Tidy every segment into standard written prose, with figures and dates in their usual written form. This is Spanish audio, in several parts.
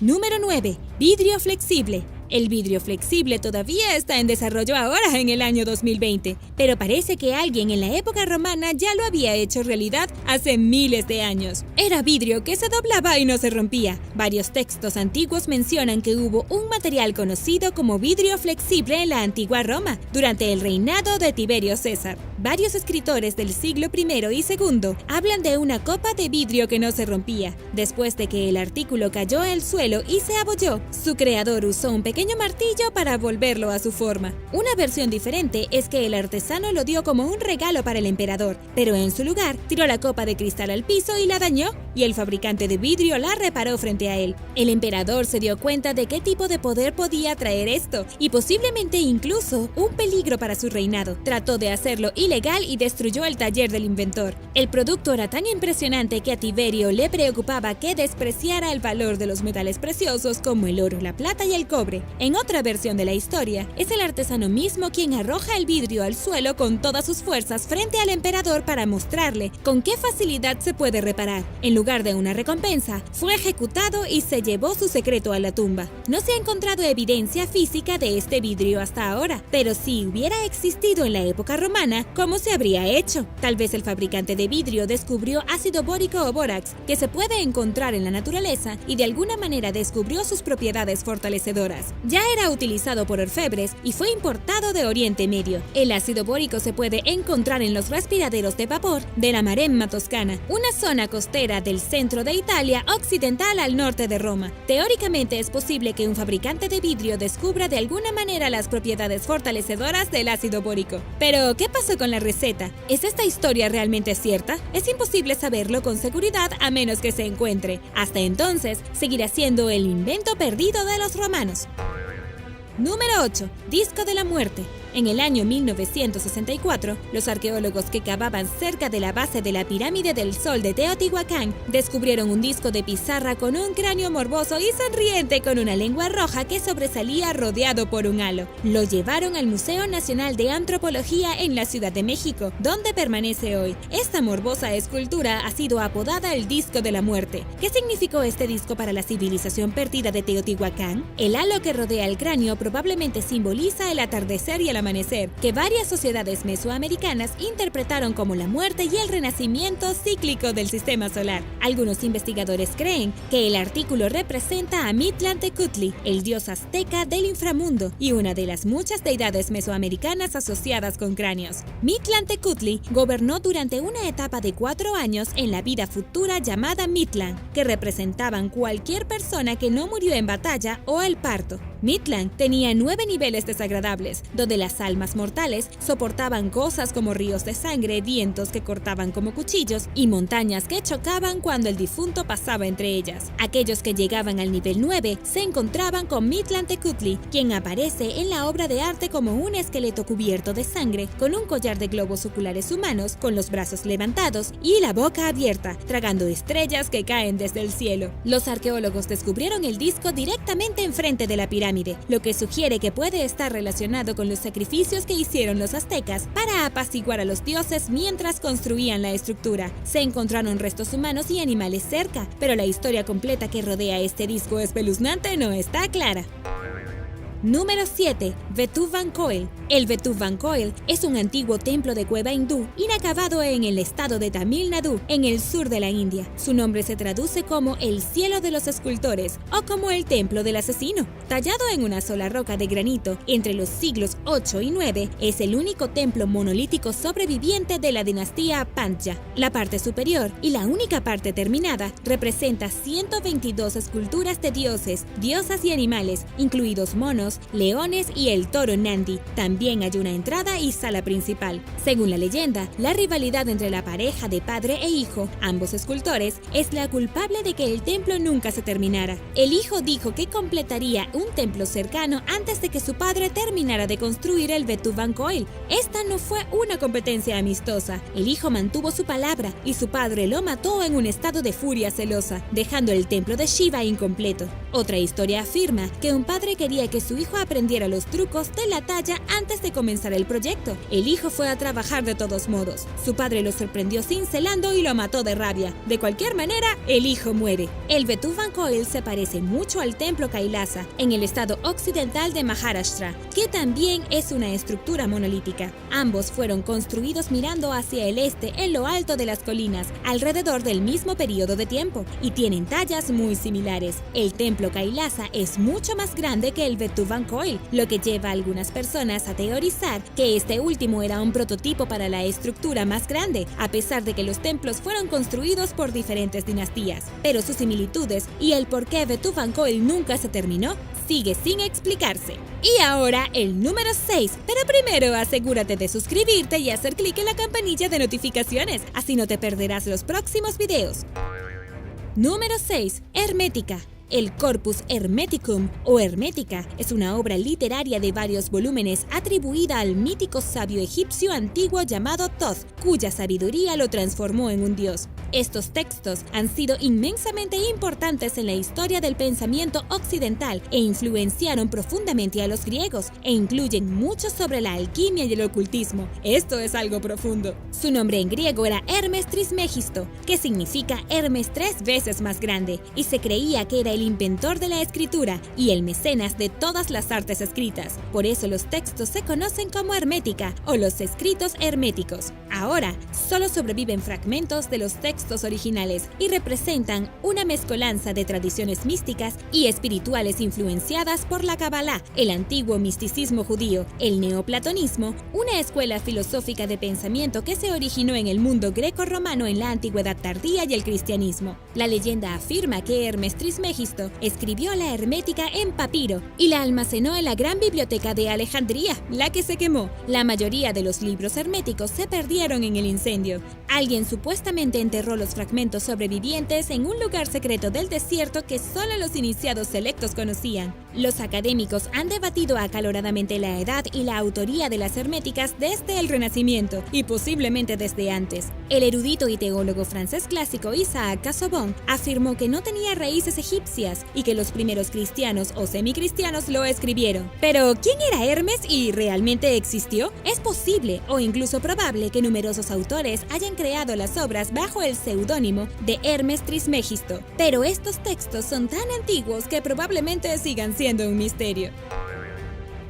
Número 9. Vidrio flexible. El vidrio flexible todavía está en desarrollo ahora en el año 2020, pero parece que alguien en la época romana ya lo había hecho realidad hace miles de años. Era vidrio que se doblaba y no se rompía. Varios textos antiguos mencionan que hubo un material conocido como vidrio flexible en la antigua Roma, durante el reinado de Tiberio César. Varios escritores del siglo I y II hablan de una copa de vidrio que no se rompía. Después de que el artículo cayó al suelo y se abolló, su creador usó un pequeño martillo para volverlo a su forma. Una versión diferente es que el artesano lo dio como un regalo para el emperador, pero en su lugar tiró la copa de cristal al piso y la dañó, y el fabricante de vidrio la reparó frente a él. El emperador se dio cuenta de qué tipo de poder podía traer esto, y posiblemente incluso un peligro para su reinado. Trató de hacerlo ilegal y destruyó el taller del inventor. El producto era tan impresionante que a Tiberio le preocupaba que despreciara el valor de los metales preciosos como el oro, la plata y el cobre. En otra versión de la historia, es el artesano mismo quien arroja el vidrio al suelo con todas sus fuerzas frente al emperador para mostrarle con qué facilidad se puede reparar. En lugar de una recompensa, fue ejecutado y se llevó su secreto a la tumba. No se ha encontrado evidencia física de este vidrio hasta ahora, pero si hubiera existido en la época romana, ¿cómo se habría hecho? Tal vez el fabricante de vidrio descubrió ácido bórico o bórax, que se puede encontrar en la naturaleza, y de alguna manera descubrió sus propiedades fortalecedoras. Ya era utilizado por orfebres y fue importado de Oriente Medio. El ácido bórico se puede encontrar en los respiraderos de vapor de la Maremma Toscana, una zona costera del centro de Italia occidental al norte de Roma. Teóricamente es posible que un fabricante de vidrio descubra de alguna manera las propiedades fortalecedoras del ácido bórico. Pero, ¿qué pasó con la receta? ¿Es esta historia realmente cierta? Es imposible saberlo con seguridad a menos que se encuentre. Hasta entonces, seguirá siendo el invento perdido de los romanos. Número 8. Disco de la muerte. En el año 1964, los arqueólogos que cavaban cerca de la base de la pirámide del Sol de Teotihuacán descubrieron un disco de pizarra con un cráneo morboso y sonriente con una lengua roja que sobresalía rodeado por un halo. Lo llevaron al Museo Nacional de Antropología en la Ciudad de México, donde permanece hoy. Esta morbosa escultura ha sido apodada el Disco de la Muerte. ¿Qué significó este disco para la civilización perdida de Teotihuacán? El halo que rodea el cráneo probablemente simboliza el atardecer y el amanecer, que varias sociedades mesoamericanas interpretaron como la muerte y el renacimiento cíclico del sistema solar. Algunos investigadores creen que el artículo representa a Mictlantecutli, el dios azteca del inframundo y una de las muchas deidades mesoamericanas asociadas con cráneos. Mictlantecutli gobernó durante una etapa de 4 años en la vida futura llamada Mictlán, que representaban cualquier persona que no murió en batalla o el parto. Mictlán tenía 9 niveles desagradables, donde las almas mortales soportaban cosas como ríos de sangre, vientos que cortaban como cuchillos y montañas que chocaban cuando el difunto pasaba entre ellas. Aquellos que llegaban al nivel 9 se encontraban con Mictlantecutli, quien aparece en la obra de arte como un esqueleto cubierto de sangre, con un collar de globos oculares humanos, con los brazos levantados y la boca abierta, tragando estrellas que caen desde el cielo. Los arqueólogos descubrieron el disco directamente enfrente de la pirámide, lo que sugiere que puede estar relacionado con los sacrificios que hicieron los aztecas para apaciguar a los dioses mientras construían la estructura. Se encontraron restos humanos y animales cerca, pero la historia completa que rodea este disco espeluznante no está clara. Número 7. Vetuvancoel. El Vetuvancoel es un antiguo templo de cueva hindú inacabado en el estado de Tamil Nadu, en el sur de la India. Su nombre se traduce como el cielo de los escultores o como el templo del asesino. Tallado en una sola roca de granito entre los siglos 8 y 9, es el único templo monolítico sobreviviente de la dinastía Pandya. La parte superior y la única parte terminada representa 122 esculturas de dioses, diosas y animales, incluidos monos, leones y el toro Nandi. También hay una entrada y sala principal. Según la leyenda, la rivalidad entre la pareja de padre e hijo, ambos escultores, es la culpable de que el templo nunca se terminara. El hijo dijo que completaría un templo cercano antes de que su padre terminara de construir el Vetuvancoel. Esta no fue una competencia amistosa. El hijo mantuvo su palabra y su padre lo mató en un estado de furia celosa, dejando el templo de Shiva incompleto. Otra historia afirma que un padre quería que su hijo aprendiera los trucos de la talla antes de comenzar el proyecto. El hijo fue a trabajar de todos modos. Su padre lo sorprendió cincelando y lo mató de rabia. De cualquier manera, el hijo muere. El Betuvan Coil se parece mucho al templo Kailasa, en el estado occidental de Maharashtra, que también es una estructura monolítica. Ambos fueron construidos mirando hacia el este en lo alto de las colinas, alrededor del mismo periodo de tiempo, y tienen tallas muy similares. El templo Kailasa es mucho más grande que el Betuvan Coil, lo que lleva a algunas personas a teorizar que este último era un prototipo para la estructura más grande, a pesar de que los templos fueron construidos por diferentes dinastías. Pero sus similitudes y el por qué Betuvan Coil nunca se terminó sigue sin explicarse. Y ahora el número 6, pero primero asegúrate de suscribirte y hacer clic en la campanilla de notificaciones, así no te perderás los próximos videos. Número 6. Hermética. El Corpus Hermeticum o Hermética es una obra literaria de varios volúmenes atribuida al mítico sabio egipcio antiguo llamado Thoth, cuya sabiduría lo transformó en un dios. Estos textos han sido inmensamente importantes en la historia del pensamiento occidental e influenciaron profundamente a los griegos, e incluyen mucho sobre la alquimia y el ocultismo. Esto es algo profundo. Su nombre en griego era Hermes Trismegisto, que significa Hermes 3 veces más grande, y se creía que era el inventor de la escritura y el mecenas de todas las artes escritas. Por eso los textos se conocen como hermética o los escritos herméticos. Ahora, solo sobreviven fragmentos de los textos originales y representan una mezcolanza de tradiciones místicas y espirituales influenciadas por la Kabbalah, el antiguo misticismo judío, el neoplatonismo, una escuela filosófica de pensamiento que se originó en el mundo greco-romano en la antigüedad tardía, y el cristianismo. La leyenda afirma que Hermes Trismegisto escribió la Hermética en papiro y la almacenó en la gran biblioteca de Alejandría, la que se quemó. La mayoría de los libros herméticos se perdieron en el incendio. Alguien supuestamente enterró los fragmentos sobrevivientes en un lugar secreto del desierto que solo los iniciados selectos conocían. Los académicos han debatido acaloradamente la edad y la autoría de las herméticas desde el Renacimiento y posiblemente desde antes. El erudito y teólogo francés clásico Isaac Casaubon afirmó que no tenía raíces egipcias y que los primeros cristianos o semicristianos lo escribieron. Pero, ¿quién era Hermes y realmente existió? Es posible o incluso probable que numerosos autores hayan creado las obras bajo el seudónimo de Hermes Trismegisto, pero estos textos son tan antiguos que probablemente sigan siendo un misterio.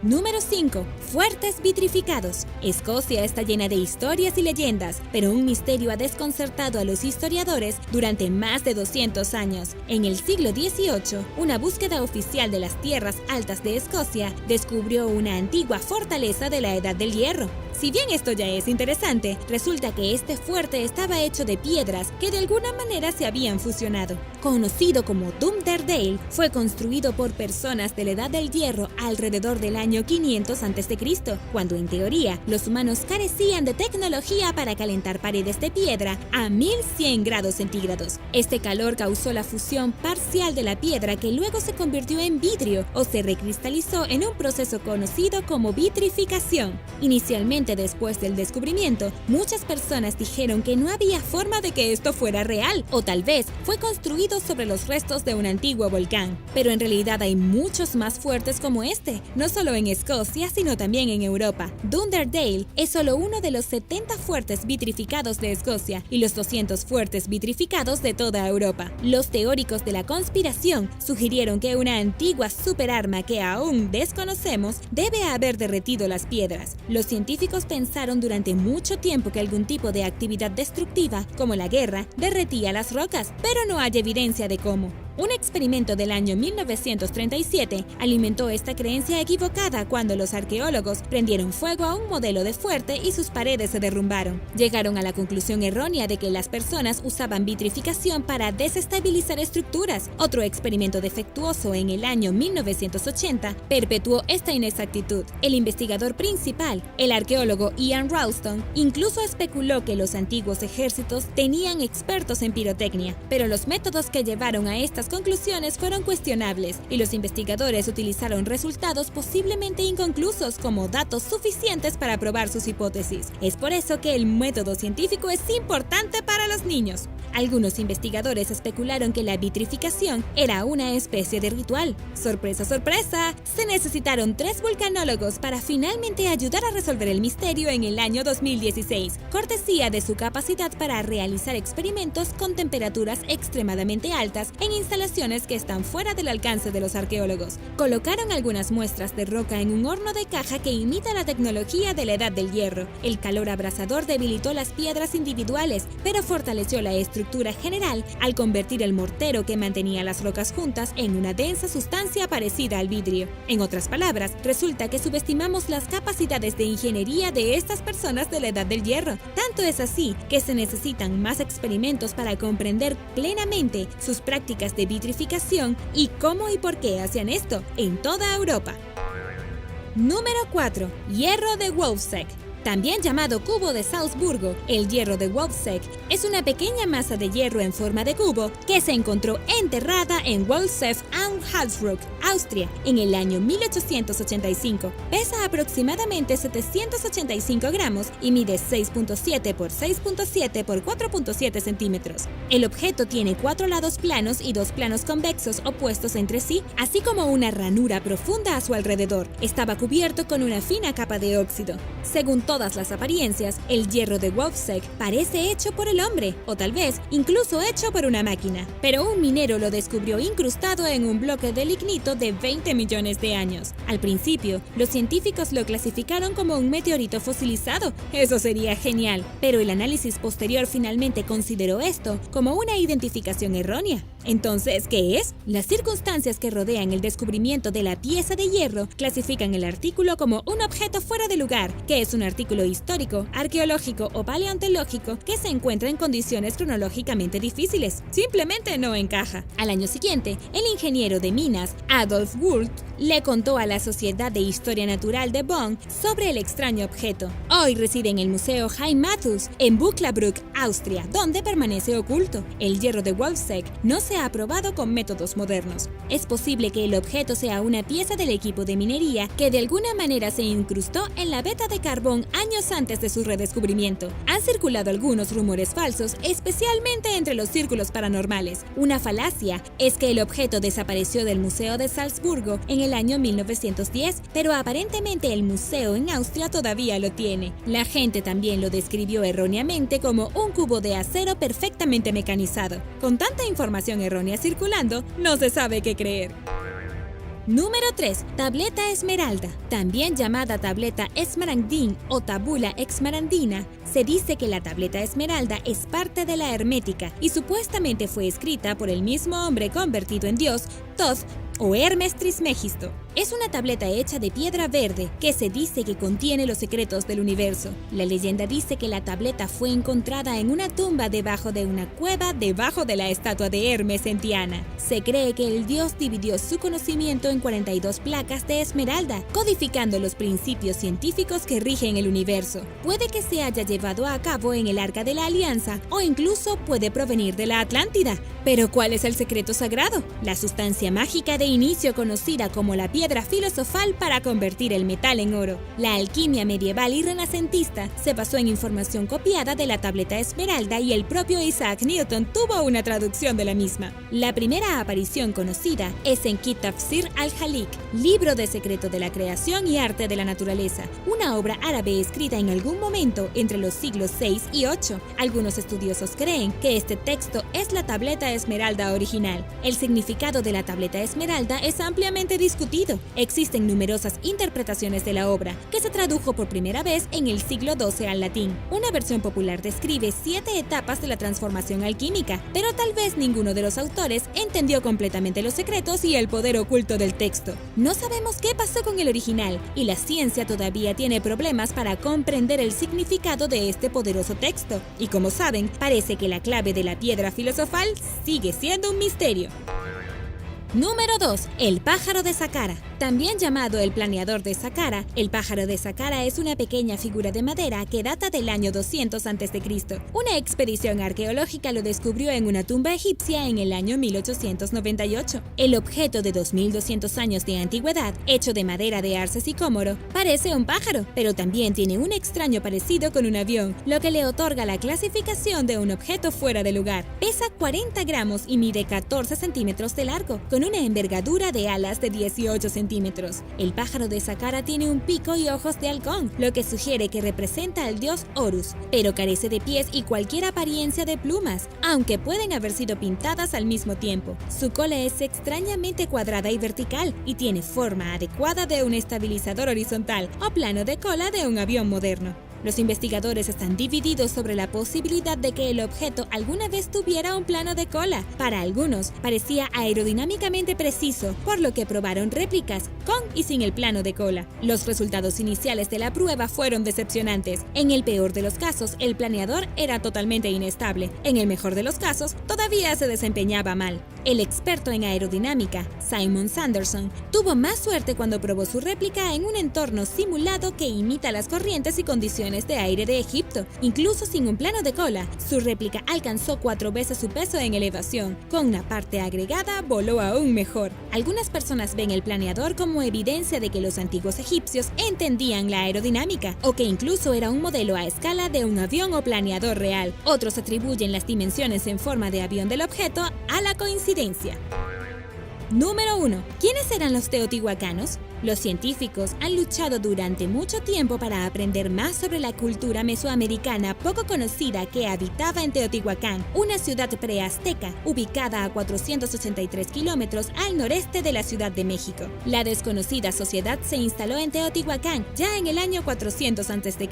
Número 5. Fuertes vitrificados. Escocia está llena de historias y leyendas, pero un misterio ha desconcertado a los historiadores durante más de 200 años. En el siglo XVIII, una búsqueda oficial de las tierras altas de Escocia descubrió una antigua fortaleza de la Edad del Hierro. Si bien esto ya es interesante, resulta que este fuerte estaba hecho de piedras que de alguna manera se habían fusionado. Conocido como Dunderdale, fue construido por personas de la Edad del Hierro alrededor del año 500 a.C., cuando en teoría los humanos carecían de tecnología para calentar paredes de piedra a 1100 grados centígrados. Este calor causó la fusión parcial de la piedra, que luego se convirtió en vidrio o se recristalizó en un proceso conocido como vitrificación. Inicialmente, después del descubrimiento, muchas personas dijeron que no había forma de que esto fuera real, o tal vez fue construido sobre los restos de un antiguo volcán. Pero en realidad hay muchos más fuertes como este, no solo en Escocia, sino también en Europa. Dunderdale es solo uno de los 70 fuertes vitrificados de Escocia y los 200 fuertes vitrificados de toda Europa. Los teóricos de la conspiración sugirieron que una antigua superarma que aún desconocemos debe haber derretido las piedras. Los científicos pensaron durante mucho tiempo que algún tipo de actividad destructiva, como la guerra, derretía las rocas, pero no hay evidencia de cómo. Un experimento del año 1937 alimentó esta creencia equivocada cuando los arqueólogos prendieron fuego a un modelo de fuerte y sus paredes se derrumbaron. Llegaron a la conclusión errónea de que las personas usaban vitrificación para desestabilizar estructuras. Otro experimento defectuoso en el año 1980 perpetuó esta inexactitud. El investigador principal, el arqueólogo Ian Ralston, incluso especuló que los antiguos ejércitos tenían expertos en pirotecnia, pero los métodos que llevaron a estas conclusiones fueron cuestionables y los investigadores utilizaron resultados posiblemente inconclusos como datos suficientes para probar sus hipótesis. Es por eso que el método científico es importante para los niños. Algunos investigadores especularon que la vitrificación era una especie de ritual. ¡Sorpresa, sorpresa! Se necesitaron 3 vulcanólogos para finalmente ayudar a resolver el misterio en el año 2016, cortesía de su capacidad para realizar experimentos con temperaturas extremadamente altas en instalaciones que están fuera del alcance de los arqueólogos. Colocaron algunas muestras de roca en un horno de caja que imita la tecnología de la Edad del Hierro. El calor abrasador debilitó las piedras individuales, pero fortaleció la estructura general al convertir el mortero que mantenía las rocas juntas en una densa sustancia parecida al vidrio. En otras palabras, resulta que subestimamos las capacidades de ingeniería de estas personas de la Edad del Hierro. Tanto es así que se necesitan más experimentos para comprender plenamente sus prácticas de vitrificación y cómo y por qué hacían esto en toda Europa. Número 4. Hierro de Wolfsek. También llamado cubo de Salzburgo, el hierro de Wolfsek es una pequeña masa de hierro en forma de cubo que se encontró enterrada en Wolfsef am Harzburg, Austria, en el año 1885. Pesa aproximadamente 785 gramos y mide 6.7 por 6.7 por 4.7 centímetros. El objeto tiene 4 lados planos y 2 planos convexos opuestos entre sí, así como una ranura profunda a su alrededor. Estaba cubierto con una fina capa de óxido. Según todas las apariencias, el hierro de Wolfsek parece hecho por el hombre, o tal vez incluso hecho por una máquina. Pero un minero lo descubrió incrustado en un bloque de lignito de 20 millones de años. Al principio, los científicos lo clasificaron como un meteorito fosilizado. Eso sería genial, pero el análisis posterior finalmente consideró esto como una identificación errónea. Entonces, ¿qué es? Las circunstancias que rodean el descubrimiento de la pieza de hierro clasifican el artículo como un objeto fuera de lugar, que es un artículo histórico, arqueológico o paleontológico que se encuentra en condiciones cronológicamente difíciles. Simplemente no encaja. Al año siguiente, el ingeniero de minas, Adolf Wurth, le contó a la Sociedad de Historia Natural de Bonn sobre el extraño objeto. Hoy reside en el Museo Heimathus, en Buchlabrück, Austria, donde permanece oculto. El hierro de Wolfsek no se ha probado con métodos modernos. Es posible que el objeto sea una pieza del equipo de minería que de alguna manera se incrustó en la veta de carbón años antes de su redescubrimiento. Han circulado algunos rumores falsos, especialmente entre los círculos paranormales. Una falacia es que el objeto desapareció del Museo de Salzburgo en el año 1910, pero aparentemente el museo en Austria todavía lo tiene. La gente también lo describió erróneamente como un cubo de acero perfectamente mecanizado. Con tanta información errónea circulando, no se sabe qué creer. Número 3. Tableta esmeralda. También llamada tableta esmeraldín o tabula esmeraldina, se dice que la tableta esmeralda es parte de la hermética y supuestamente fue escrita por el mismo hombre convertido en dios, Thoth o Hermes Trismegisto. Es una tableta hecha de piedra verde que se dice que contiene los secretos del universo. La leyenda dice que la tableta fue encontrada en una tumba debajo de una cueva debajo de la estatua de Hermes en Tiana. Se cree que el dios dividió su conocimiento en 42 placas de esmeralda, codificando los principios científicos que rigen el universo. Puede que se haya llevado a cabo en el Arca de la Alianza o incluso puede provenir de la Atlántida. Pero ¿cuál es el secreto sagrado? La sustancia mágica de inicio conocida como la piedra filosofal para convertir el metal en oro. La alquimia medieval y renacentista se basó en información copiada de la tableta esmeralda y el propio Isaac Newton tuvo una traducción de la misma. La primera aparición conocida es en Kitab Sir al-Halik, libro de secreto de la creación y arte de la naturaleza, una obra árabe escrita en algún momento entre los siglos 6 y 8. Algunos estudiosos creen que este texto es la tableta esmeralda original. El significado de la tableta esmeralda es ampliamente discutido. Existen numerosas interpretaciones de la obra, que se tradujo por primera vez en el siglo XII al latín. Una versión popular describe 7 etapas de la transformación alquímica, pero tal vez ninguno de los autores entendió completamente los secretos y el poder oculto del texto. No sabemos qué pasó con el original, y la ciencia todavía tiene problemas para comprender el significado de este poderoso texto. Y como saben, parece que la clave de la piedra filosofal sigue siendo un misterio. Número 2. El pájaro de Saqqara. También llamado el planeador de Saqqara, el pájaro de Saqqara es una pequeña figura de madera que data del año 200 a.C. Una expedición arqueológica lo descubrió en una tumba egipcia en el año 1898. El objeto de 2200 años de antigüedad, hecho de madera de arce sicómoro, parece un pájaro, pero también tiene un extraño parecido con un avión, lo que le otorga la clasificación de un objeto fuera de lugar. Pesa 40 gramos y mide 14 centímetros de largo, con una envergadura de alas de 18 centímetros. El pájaro de Saqqara tiene un pico y ojos de halcón, lo que sugiere que representa al dios Horus, pero carece de pies y cualquier apariencia de plumas, aunque pueden haber sido pintadas al mismo tiempo. Su cola es extrañamente cuadrada y vertical y tiene forma adecuada de un estabilizador horizontal o plano de cola de un avión moderno. Los investigadores están divididos sobre la posibilidad de que el objeto alguna vez tuviera un plano de cola. Para algunos, parecía aerodinámicamente preciso, por lo que probaron réplicas, con y sin el plano de cola. Los resultados iniciales de la prueba fueron decepcionantes. En el peor de los casos, el planeador era totalmente inestable. En el mejor de los casos, todavía se desempeñaba mal. El experto en aerodinámica, Simon Sanderson, tuvo más suerte cuando probó su réplica en un entorno simulado que imita las corrientes y condiciones de aire de Egipto. Incluso sin un plano de cola, su réplica alcanzó 4 veces su peso en elevación. Con una parte agregada, voló aún mejor. Algunas personas ven el planeador como evidencia de que los antiguos egipcios entendían la aerodinámica, o que incluso era un modelo a escala de un avión o planeador real. Otros atribuyen las dimensiones en forma de avión del objeto a la coincidencia. Número 1. ¿Quiénes eran los teotihuacanos? Los científicos han luchado durante mucho tiempo para aprender más sobre la cultura mesoamericana poco conocida que habitaba en Teotihuacán, una ciudad preazteca ubicada a 483 kilómetros al noreste de la Ciudad de México. La desconocida sociedad se instaló en Teotihuacán ya en el año 400 a.C.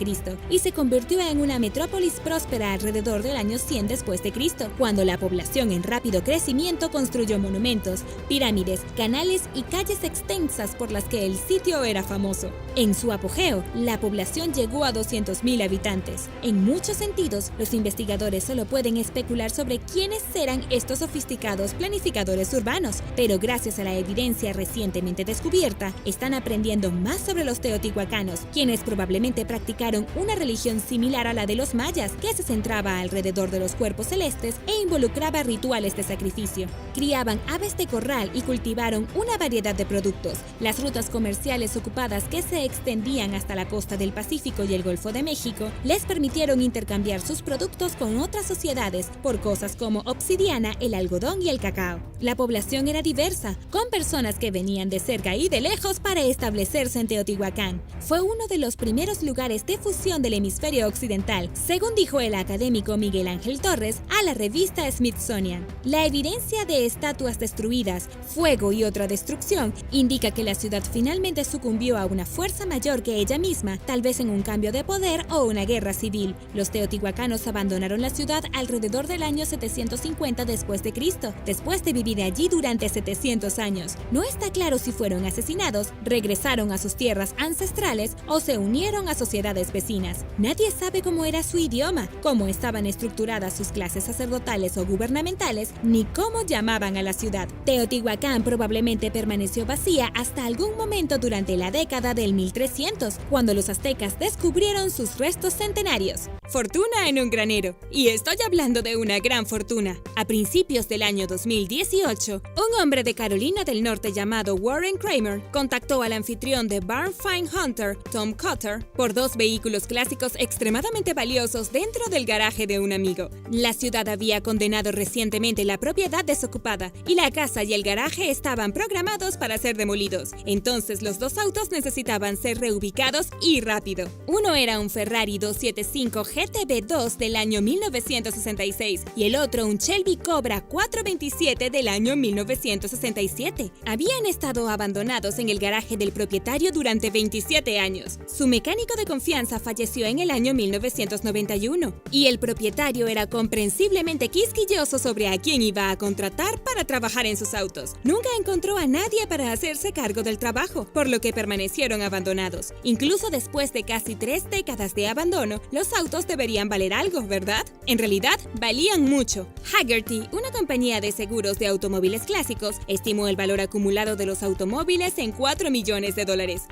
y se convirtió en una metrópolis próspera alrededor del año 100 después de Cristo, cuando la población en rápido crecimiento construyó monumentos, pirámides, canales y calles extensas por las que el sitio era famoso. En su apogeo, la población llegó a 200.000 habitantes. En muchos sentidos, los investigadores solo pueden especular sobre quiénes eran estos sofisticados planificadores urbanos, pero gracias a la evidencia recientemente descubierta, están aprendiendo más sobre los teotihuacanos, quienes probablemente practicaron una religión similar a la de los mayas, que se centraba alrededor de los cuerpos celestes e involucraba rituales de sacrificio. Criaban aves de corral y cultivaron una variedad de productos. Las rutas comerciales ocupadas que se extendían hasta la costa del Pacífico y el Golfo de México les permitieron intercambiar sus productos con otras sociedades por cosas como obsidiana, el algodón y el cacao. La población era diversa, con personas que venían de cerca y de lejos para establecerse en Teotihuacán. Fue uno de los primeros lugares de fusión del hemisferio occidental, según dijo el académico Miguel Ángel Torres a la revista Smithsonian. La evidencia de estatuas destruidas, fuego y otra destrucción indica que la ciudad finalmente sucumbió a una fuerza mayor que ella misma, tal vez en un cambio de poder o una guerra civil. Los teotihuacanos abandonaron la ciudad alrededor del año 750 después de Cristo, después de vivir allí durante 700 años. No está claro si fueron asesinados, regresaron a sus tierras ancestrales o se unieron a sociedades vecinas. Nadie sabe cómo era su idioma, cómo estaban estructuradas sus clases sacerdotales o gubernamentales, ni cómo llamaban a la ciudad. Teotihuacán probablemente permaneció vacía hasta algún momento durante la década del 1300, cuando los aztecas descubrieron sus restos centenarios. Fortuna en un granero. Y estoy hablando de una gran fortuna. A principios del año 2018, un hombre de Carolina del Norte llamado Warren Kramer contactó al anfitrión de Barn Find Hunter, Tom Cotter, por 2 vehículos clásicos extremadamente valiosos dentro del garaje de un amigo. La ciudad había condenado recientemente la propiedad desocupada y la casa y el garaje estaban programados para ser demolidos. Entonces los 2 autos necesitaban ser reubicados y rápido. Uno era un Ferrari 275 GTB2 del año 1966 y el otro un Shelby Cobra 427 del año 1967. Habían estado abandonados en el garaje del propietario durante 27 años. Su mecánico de confianza falleció en el año 1991 y el propietario era comprensiblemente quisquilloso sobre a quién iba a contratar para trabajar en sus autos. Nunca encontró a nadie para hacerse cargo del trabajo trabajo, por lo que permanecieron abandonados. Incluso después de casi 3 décadas de abandono, los autos deberían valer algo, ¿verdad? En realidad, valían mucho. Hagerty, una compañía de seguros de automóviles clásicos, estimó el valor acumulado de los automóviles en $4 millones.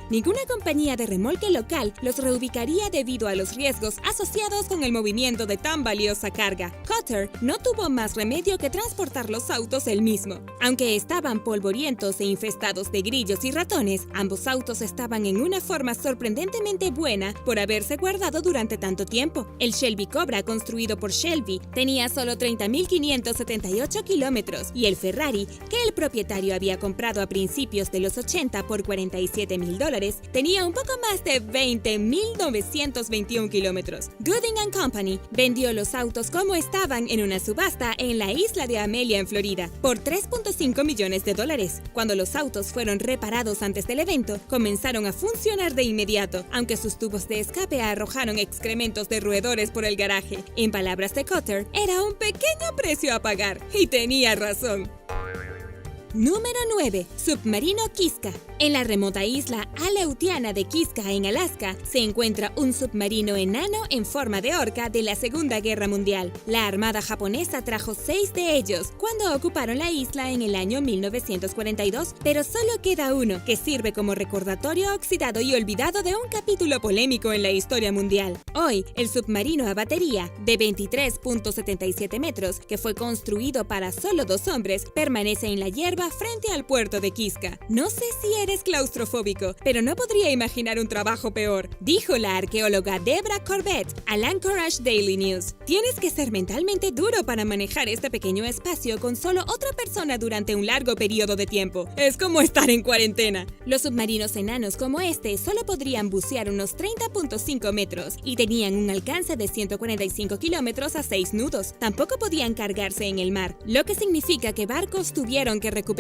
Ninguna compañía de remolque local los reubicaría debido a los riesgos asociados con el movimiento de tan valiosa carga. Cotter no tuvo más remedio que transportar los autos él mismo. Aunque estaban polvorientos e infestados de grillos y ratones, ambos autos estaban en una forma sorprendentemente buena por haberse guardado durante tanto tiempo. El Shelby Cobra, construido por Shelby, tenía solo 30.578 kilómetros y el Ferrari, que el propietario había comprado a principios de los 80 por $47,000, tenía un poco más de 20.921 kilómetros. Gooding & Company vendió los autos como estaban en una subasta en la isla de Amelia, en Florida, por $3.5 millones. Cuando los autos fueron reparados antes del evento, comenzaron a funcionar de inmediato, aunque sus tubos de escape arrojaron excrementos de roedores por el garaje. En palabras de Cotter, era un pequeño precio a pagar, y tenía razón. Número 9. Submarino Kiska. En la remota isla aleutiana de Kiska, en Alaska, se encuentra un submarino enano en forma de orca de la Segunda Guerra Mundial. La Armada japonesa trajo 6 de ellos cuando ocuparon la isla en el año 1942, pero solo queda uno, que sirve como recordatorio oxidado y olvidado de un capítulo polémico en la historia mundial. Hoy, el submarino a batería, de 23.77 metros, que fue construido para solo 2 hombres, permanece en la hierba frente al puerto de Kiska. No sé si eres claustrofóbico, pero no podría imaginar un trabajo peor, dijo la arqueóloga Debra Corbett al Anchorage Daily News. Tienes que ser mentalmente duro para manejar este pequeño espacio con solo otra persona durante un largo periodo de tiempo. Es como estar en cuarentena. Los submarinos enanos como este solo podrían bucear unos 30.5 metros y tenían un alcance de 145 kilómetros a 6 nudos. Tampoco podían cargarse en el mar, lo que significa que barcos tuvieron que recuperarlos.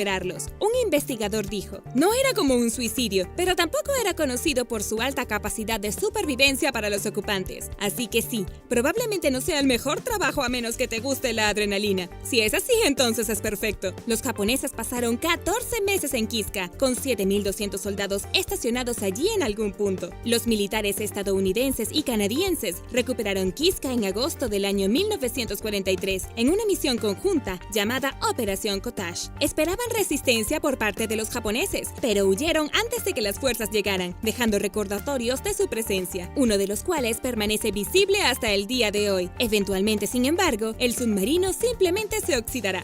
Un investigador dijo, no era como un suicidio, pero tampoco era conocido por su alta capacidad de supervivencia para los ocupantes. Así que sí, probablemente no sea el mejor trabajo a menos que te guste la adrenalina. Si es así, entonces es perfecto. Los japoneses pasaron 14 meses en Kiska, con 7.200 soldados estacionados allí en algún punto. Los militares estadounidenses y canadienses recuperaron Kiska en agosto del año 1943, en una misión conjunta llamada Operación Cottage. Esperaban resistencia por parte de los japoneses, pero huyeron antes de que las fuerzas llegaran, dejando recordatorios de su presencia, uno de los cuales permanece visible hasta el día de hoy. Eventualmente, sin embargo, el submarino simplemente se oxidará.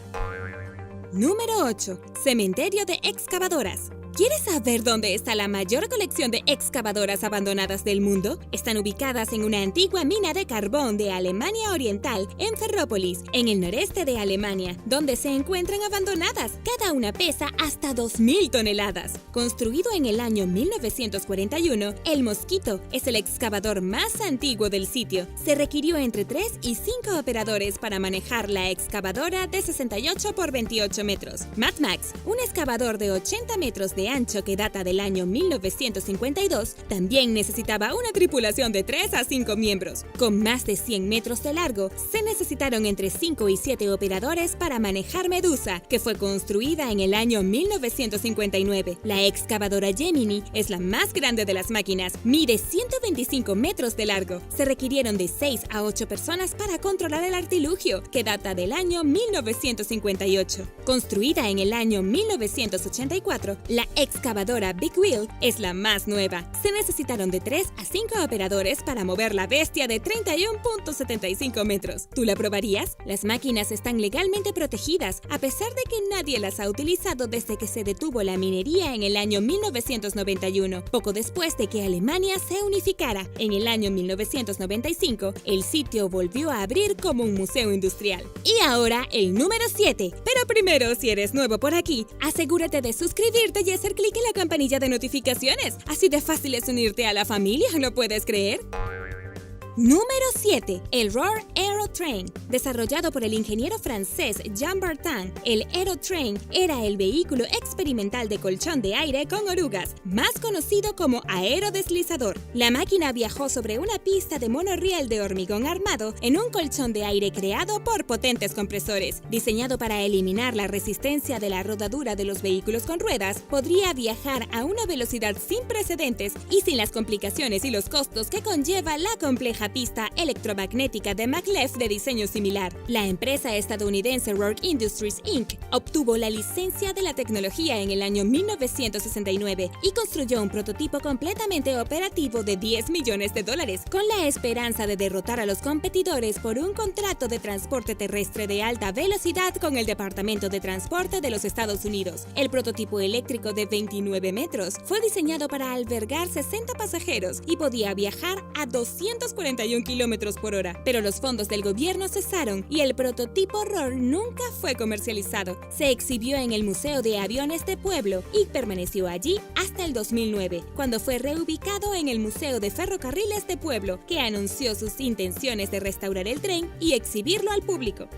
Número 8. Cementerio de excavadoras. ¿Quieres saber dónde está la mayor colección de excavadoras abandonadas del mundo? Están ubicadas en una antigua mina de carbón de Alemania Oriental, en Ferrópolis, en el noreste de Alemania, donde se encuentran abandonadas. Cada una pesa hasta 2.000 toneladas. Construido en el año 1941, el Mosquito es el excavador más antiguo del sitio. Se requirió entre 3 y 5 operadores para manejar la excavadora de 68 por 28 metros. Mad Max, un excavador de 80 metros de ancho que data del año 1952, también necesitaba una tripulación de 3 a 5 miembros. Con más de 100 metros de largo, se necesitaron entre 5 y 7 operadores para manejar Medusa, que fue construida en el año 1959. La excavadora Gemini es la más grande de las máquinas, mide 125 metros de largo. Se requirieron de 6 a 8 personas para controlar el artilugio, que data del año 1958. Construida en el año 1984, la excavadora Big Wheel es la más nueva. Se necesitaron de 3 a 5 operadores para mover la bestia de 31.75 metros. ¿Tú la probarías? Las máquinas están legalmente protegidas, a pesar de que nadie las ha utilizado desde que se detuvo la minería en el año 1991, poco después de que Alemania se unificara. En el año 1995, el sitio volvió a abrir como un museo industrial. Y ahora, el número 7. Pero primero, si eres nuevo por aquí, asegúrate de suscribirte y hacer clic en la campanilla de notificaciones. Así de fácil es unirte a la familia, ¿lo puedes creer? Número 7. El Roar Aerotrain. Desarrollado por el ingeniero francés Jean Bartin, el Aerotrain era el vehículo experimental de colchón de aire con orugas, más conocido como aerodeslizador. La máquina viajó sobre una pista de monorriel de hormigón armado en un colchón de aire creado por potentes compresores. Diseñado para eliminar la resistencia de la rodadura de los vehículos con ruedas, podría viajar a una velocidad sin precedentes y sin las complicaciones y los costos que conlleva la compleja pista electromagnética de maglev de diseño similar. La empresa estadounidense Roar Industries Inc. obtuvo la licencia de la tecnología en el año 1969 y construyó un prototipo completamente operativo de $10 millones, con la esperanza de derrotar a los competidores por un contrato de transporte terrestre de alta velocidad con el Departamento de Transporte de los Estados Unidos. El prototipo eléctrico de 29 metros fue diseñado para albergar 60 pasajeros y podía viajar a 241 kilómetros por hora, pero los fondos del gobierno cesaron y el prototipo Roar nunca fue comercializado. Se exhibió en el Museo de Aviones de Pueblo y permaneció allí hasta el 2009, cuando fue reubicado en el Museo de Ferrocarriles de Pueblo, que anunció sus intenciones de restaurar el tren y exhibirlo al público.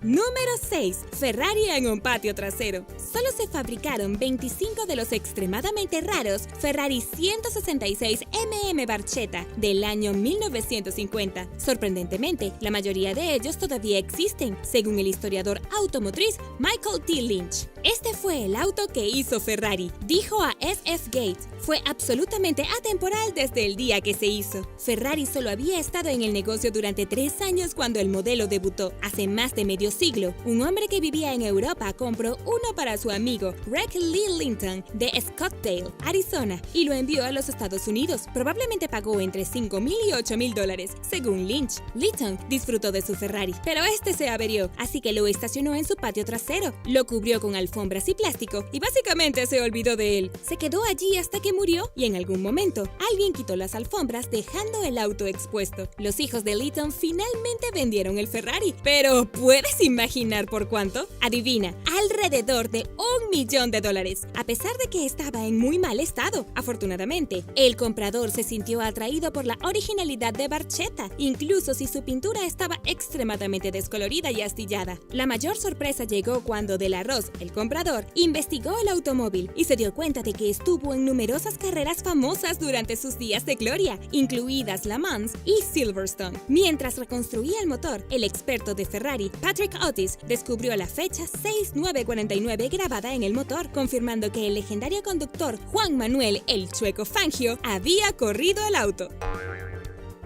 Número 6. Ferrari en un patio trasero. Solo se fabricaron 25 de los extremadamente raros Ferrari 166 MM Barchetta del año 1950. Sorprendentemente, la mayoría de ellos todavía existen, según el historiador automotriz Michael T. Lynch. Este fue el auto que hizo Ferrari, dijo a SF Gate. Fue absolutamente atemporal desde el día que se hizo. Ferrari solo había estado en el negocio durante 3 años cuando el modelo debutó. Hace más de medio siglo, un hombre que vivía en Europa compró uno para su amigo Greg Lee Linton de Scottsdale, Arizona, y lo envió a los Estados Unidos. Probablemente pagó entre $5,000 y $8,000, según Lynch. Linton disfrutó de su Ferrari, pero este se averió, así que lo estacionó en su patio trasero, lo cubrió con alfombras y plástico y básicamente se olvidó de él. Se quedó allí hasta que murió y en algún momento alguien quitó las alfombras dejando el auto expuesto. Los hijos de Linton finalmente vendieron el Ferrari, pero ¿puedes imaginar por cuánto? Adivina, alrededor de $1 millón. A pesar de que estaba en muy mal estado, afortunadamente, el comprador se sintió atraído por la originalidad de Barchetta, incluso si su pintura estaba extremadamente descolorida y astillada. La mayor sorpresa llegó cuando De la Rose, el comprador, investigó el automóvil y se dio cuenta de que estuvo en numerosas carreras famosas durante sus días de gloria, incluidas Le Mans y Silverstone. Mientras reconstruía el motor, el experto de Ferrari, Patrick Otis, descubrió la fecha 6949 grabada en el motor, confirmando que el legendario conductor Juan Manuel "El Chueco" Fangio había corrido el auto.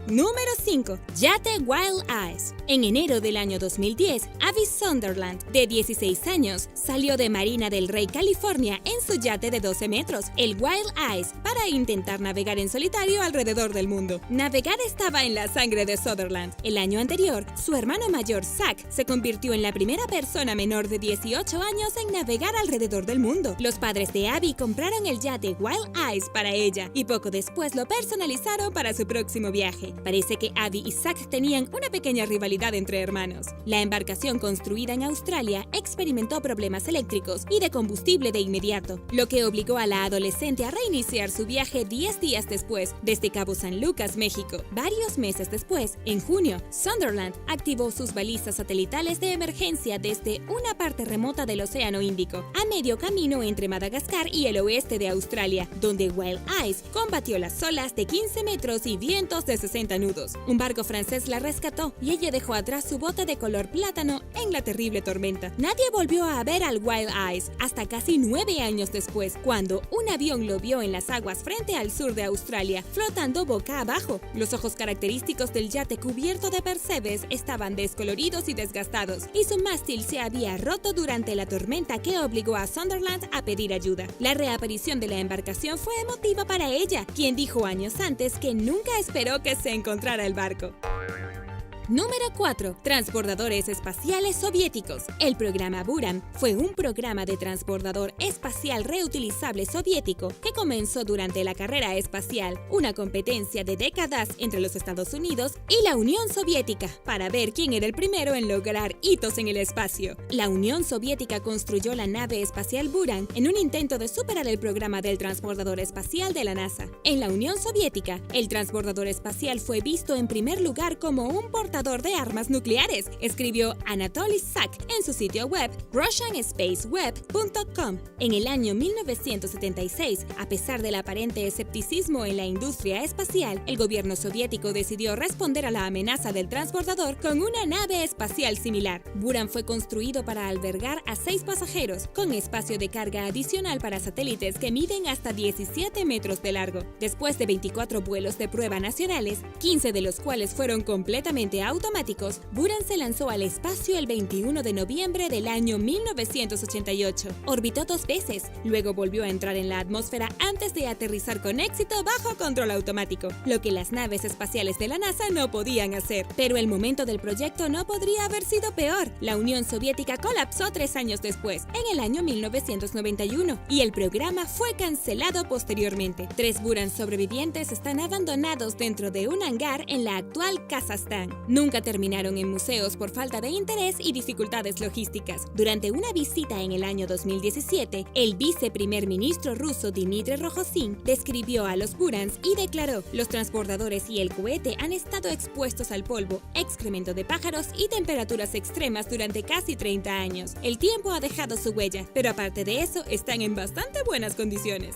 Número 5. Yate Wild Eyes. En enero del año 2010, Abby Sunderland, de 16 años, salió de Marina del Rey, California, en su yate de 12 metros, el Wild Eyes, para intentar navegar en solitario alrededor del mundo. Navegar estaba en la sangre de Sunderland. El año anterior, su hermano mayor, Zach, se convirtió en la primera persona menor de 18 años en navegar alrededor del mundo. Los padres de Abby compraron el yate Wild Eyes para ella y poco después lo personalizaron para su próximo viaje. Parece que Abby y Zach tenían una pequeña rivalidad entre hermanos. La embarcación construida en Australia experimentó problemas eléctricos y de combustible de inmediato, lo que obligó a la adolescente a reiniciar su viaje 10 días después, desde Cabo San Lucas, México. Varios meses después, en junio, Sunderland activó sus balizas satelitales de emergencia desde una parte remota del Océano Índico, a medio camino entre Madagascar y el oeste de Australia, donde Wild Eyes combatió las olas de 15 metros y vientos de 60 nudos. Un barco francés la rescató y ella dejó atrás su bote de color plátano en la terrible tormenta. Nadie volvió a ver al Wild Eyes hasta casi 9 años después, cuando un avión lo vio en las aguas frente al sur de Australia, flotando boca abajo. Los ojos característicos del yate cubierto de percebes estaban descoloridos y desgastados, y su mástil se había roto durante la tormenta que obligó a Sunderland a pedir ayuda. La reaparición de la embarcación fue emotiva para ella, quien dijo años antes que nunca esperó que se encontrara el barco. Número 4. Transbordadores espaciales soviéticos. El programa Buran fue un programa de transbordador espacial reutilizable soviético que comenzó durante la carrera espacial, una competencia de décadas entre los Estados Unidos y la Unión Soviética para ver quién era el primero en lograr hitos en el espacio. La Unión Soviética construyó la nave espacial Buran en un intento de superar el programa del transbordador espacial de la NASA. En la Unión Soviética, el transbordador espacial fue visto en primer lugar como un portador de armas nucleares, escribió Anatoly Sak en su sitio web russianspaceweb.com. En el año 1976, a pesar del aparente escepticismo en la industria espacial, el gobierno soviético decidió responder a la amenaza del transbordador con una nave espacial similar. Buran fue construido para albergar a 6 pasajeros, con espacio de carga adicional para satélites que miden hasta 17 metros de largo. Después de 24 vuelos de prueba nacionales, 15 de los cuales fueron completamente automáticos, Buran se lanzó al espacio el 21 de noviembre del año 1988. Orbitó 2 veces, luego volvió a entrar en la atmósfera antes de aterrizar con éxito bajo control automático, lo que las naves espaciales de la NASA no podían hacer. Pero el momento del proyecto no podría haber sido peor. La Unión Soviética colapsó 3 años después, en el año 1991, y el programa fue cancelado posteriormente. 3 Buran sobrevivientes están abandonados dentro de un hangar en la actual Kazajstán. Nunca terminaron en museos por falta de interés y dificultades logísticas. Durante una visita en el año 2017, el viceprimer ministro ruso Dmitry Rogozin describió a los Burans y declaró: los transbordadores y el cohete han estado expuestos al polvo, excremento de pájaros y temperaturas extremas durante casi 30 años. El tiempo ha dejado su huella, pero aparte de eso, están en bastante buenas condiciones.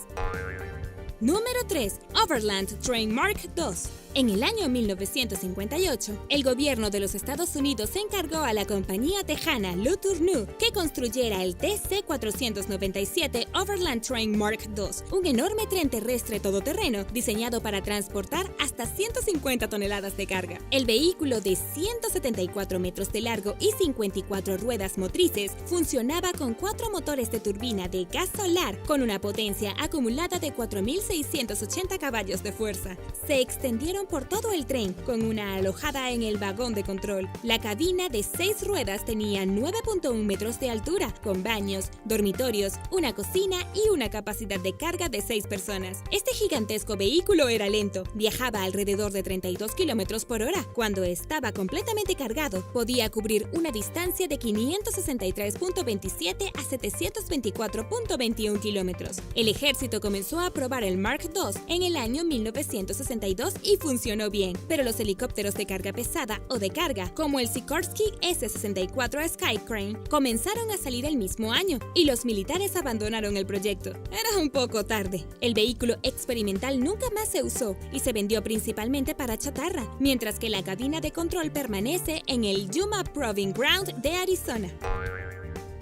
Número 3. Overland Train Mark II. En el año 1958, el gobierno de los Estados Unidos encargó a la compañía tejana Le Tourneau que construyera el TC-497 Overland Train Mark II, un enorme tren terrestre todoterreno diseñado para transportar hasta 150 toneladas de carga. El vehículo de 174 metros de largo y 54 ruedas motrices funcionaba con 4 motores de turbina de gas solar con una potencia acumulada de 4.680 caballos de fuerza. Se extendieron por todo el tren, con una alojada en el vagón de control. La cabina de 6 ruedas tenía 9.1 metros de altura, con baños, dormitorios, una cocina y una capacidad de carga de 6 personas. Este gigantesco vehículo era lento, viajaba alrededor de 32 kilómetros por hora. Cuando estaba completamente cargado, podía cubrir una distancia de 563.27 a 724.21 kilómetros. El ejército comenzó a probar el Mark II en el año 1962 y funcionó bien, pero los helicópteros de carga pesada o de carga, como el Sikorsky S-64 Skycrane, comenzaron a salir el mismo año y los militares abandonaron el proyecto. Era un poco tarde. El vehículo experimental nunca más se usó y se vendió principalmente para chatarra, mientras que la cabina de control permanece en el Yuma Proving Ground de Arizona.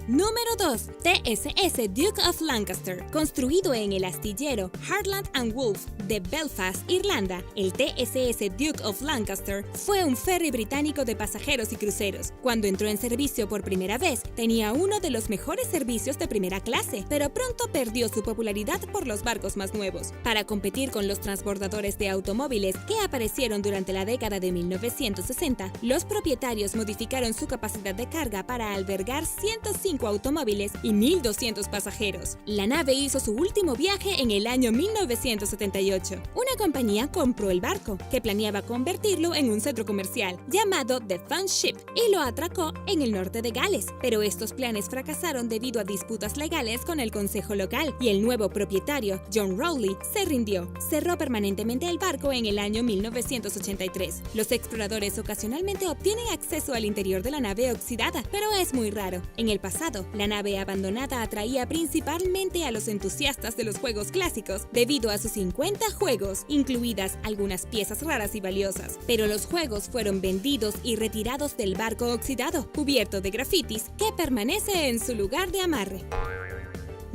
Número 2. TSS Duke of Lancaster. Construido en el astillero Harland and Wolff de Belfast, Irlanda, el TSS Duke of Lancaster fue un ferry británico de pasajeros y cruceros. Cuando entró en servicio por primera vez, tenía uno de los mejores servicios de primera clase, pero pronto perdió su popularidad por los barcos más nuevos. Para competir con los transbordadores de automóviles que aparecieron durante la década de 1960, los propietarios modificaron su capacidad de carga para albergar 105 automóviles y 1.200 pasajeros. La nave hizo su último viaje en el año 1978. Una compañía compró el barco, que planeaba convertirlo en un centro comercial, llamado The Fun Ship, y lo atracó en el norte de Gales. Pero estos planes fracasaron debido a disputas legales con el consejo local, y el nuevo propietario, John Rowley, se rindió. Cerró permanentemente el barco en el año 1983. Los exploradores ocasionalmente obtienen acceso al interior de la nave oxidada, pero es muy raro. En el pasado, la nave abandonada atraía principalmente a los entusiastas de los juegos clásicos debido a sus 50 juegos, incluidas algunas piezas raras y valiosas. Pero los juegos fueron vendidos y retirados del barco oxidado, cubierto de grafitis, que permanece en su lugar de amarre.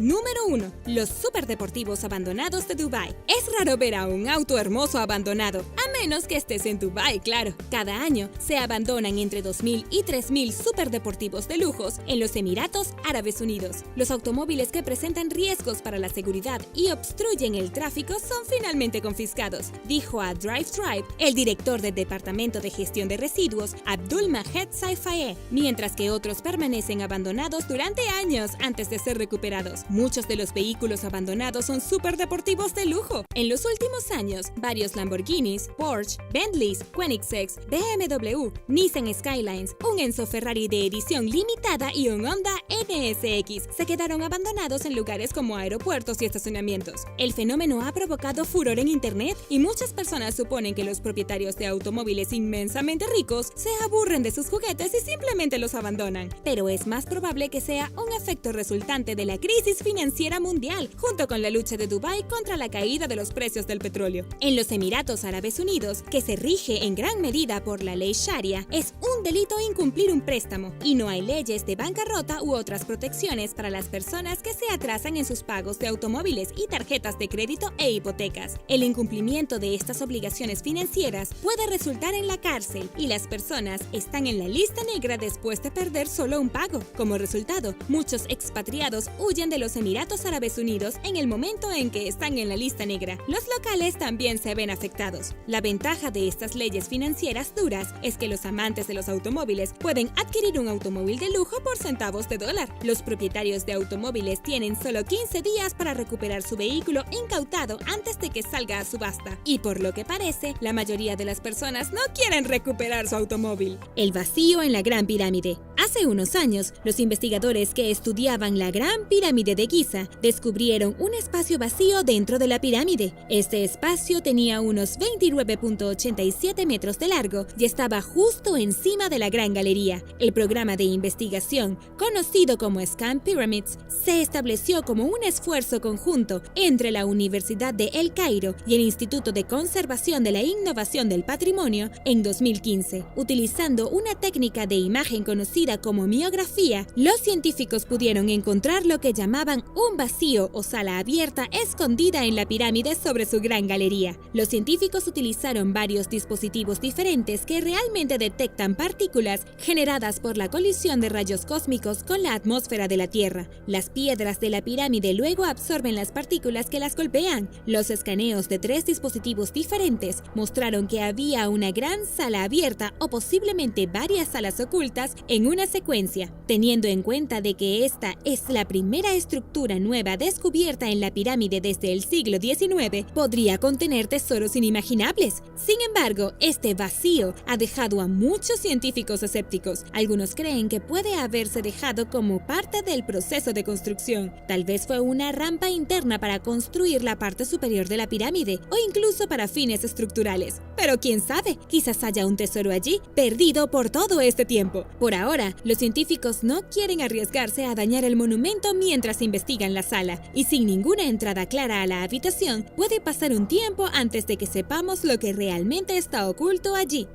Número 1. Los superdeportivos abandonados de Dubái. Es raro ver a un auto hermoso abandonado, a menos que estés en Dubái, claro. Cada año se abandonan entre 2.000 y 3.000 superdeportivos de lujos en los Emiratos Árabes Unidos. Los automóviles que presentan riesgos para la seguridad y obstruyen el tráfico son finalmente confiscados, dijo a Drive Tribe el director del Departamento de Gestión de Residuos, Abdul Majed Saifae, mientras que otros permanecen abandonados durante años antes de ser recuperados. Muchos de los vehículos abandonados son superdeportivos de lujo. En los últimos años, varios Lamborghinis, Porsche, Bentleys, Koenigsegg, BMW, Nissan Skylines, un Enzo Ferrari de edición limitada y un Honda NSX se quedaron abandonados en lugares como aeropuertos y estacionamientos. El fenómeno ha provocado furor en Internet y muchas personas suponen que los propietarios de automóviles inmensamente ricos se aburren de sus juguetes y simplemente los abandonan. Pero es más probable que sea un efecto resultante de la crisis financiera mundial, junto con la lucha de Dubái contra la caída de los precios del petróleo. En los Emiratos Árabes Unidos, que se rige en gran medida por la ley Sharia, es un delito incumplir un préstamo y no hay leyes de bancarrota u otras protecciones para las personas que se atrasan en sus pagos de automóviles y tarjetas de crédito e hipotecas. El incumplimiento de estas obligaciones financieras puede resultar en la cárcel y las personas están en la lista negra después de perder solo un pago. Como resultado, muchos expatriados huyen de los Emiratos Árabes Unidos en el momento en que están en la lista negra. Los locales también se ven afectados. La ventaja de estas leyes financieras duras es que los amantes de los automóviles pueden adquirir un automóvil de lujo por centavos de dólar. Los propietarios de automóviles tienen solo 15 días para recuperar su vehículo incautado antes de que salga a subasta. Y por lo que parece, la mayoría de las personas no quieren recuperar su automóvil. El vacío en la Gran Pirámide. Hace unos años, los investigadores que estudiaban la Gran Pirámide de Giza descubrieron un espacio vacío dentro de la pirámide. Este espacio tenía unos 29.87 metros de largo y estaba justo encima de la Gran Galería. El programa de investigación, conocido como Scan Pyramids, se estableció como un esfuerzo conjunto entre la Universidad de El Cairo y el Instituto de Conservación de la Innovación del Patrimonio en 2015. Utilizando una técnica de imagen conocida como miografía, los científicos pudieron encontrar lo que llamaban un vacío o sala abierta escondida en la pirámide sobre su gran galería. Los científicos utilizaron varios dispositivos diferentes que realmente detectan partículas generadas por la colisión de rayos cósmicos con la atmósfera de la Tierra. Las piedras de la pirámide luego absorben las partículas que las golpean. Los escaneos de 3 dispositivos diferentes mostraron que había una gran sala abierta o posiblemente varias salas ocultas en una secuencia. Teniendo en cuenta de que esta es la primera estructura nueva descubierta en la pirámide desde el siglo XIX, podría contener tesoros inimaginables. Sin embargo, este vacío ha dejado a muchos científicos escépticos. Algunos creen que puede haberse dejado como parte del proceso de construcción. Tal vez fue una rampa interna para construir la parte superior de la pirámide, o incluso para fines estructurales. Pero quién sabe, quizás haya un tesoro allí, perdido por todo este tiempo. Por ahora, los científicos no quieren arriesgarse a dañar el monumento mientras investigan la sala, y sin ninguna entrada clara a la habitación, puede pasar un tiempo antes de que sepamos lo que realmente está oculto allí.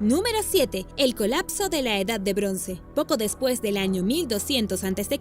Número 7. El colapso de la Edad de Bronce. Poco después del año 1200 a.C.,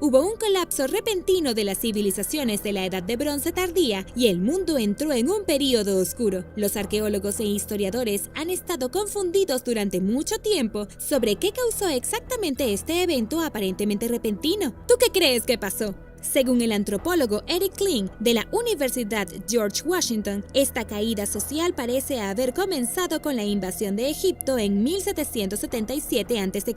hubo un colapso repentino de las civilizaciones de la Edad de Bronce tardía y el mundo entró en un período oscuro. Los arqueólogos e historiadores han estado confundidos durante mucho tiempo sobre qué causó exactamente este evento aparentemente repentino. ¿Tú qué crees que pasó? Según el antropólogo Eric Kling de la Universidad George Washington, esta caída social parece haber comenzado con la invasión de Egipto en 1777 a.C.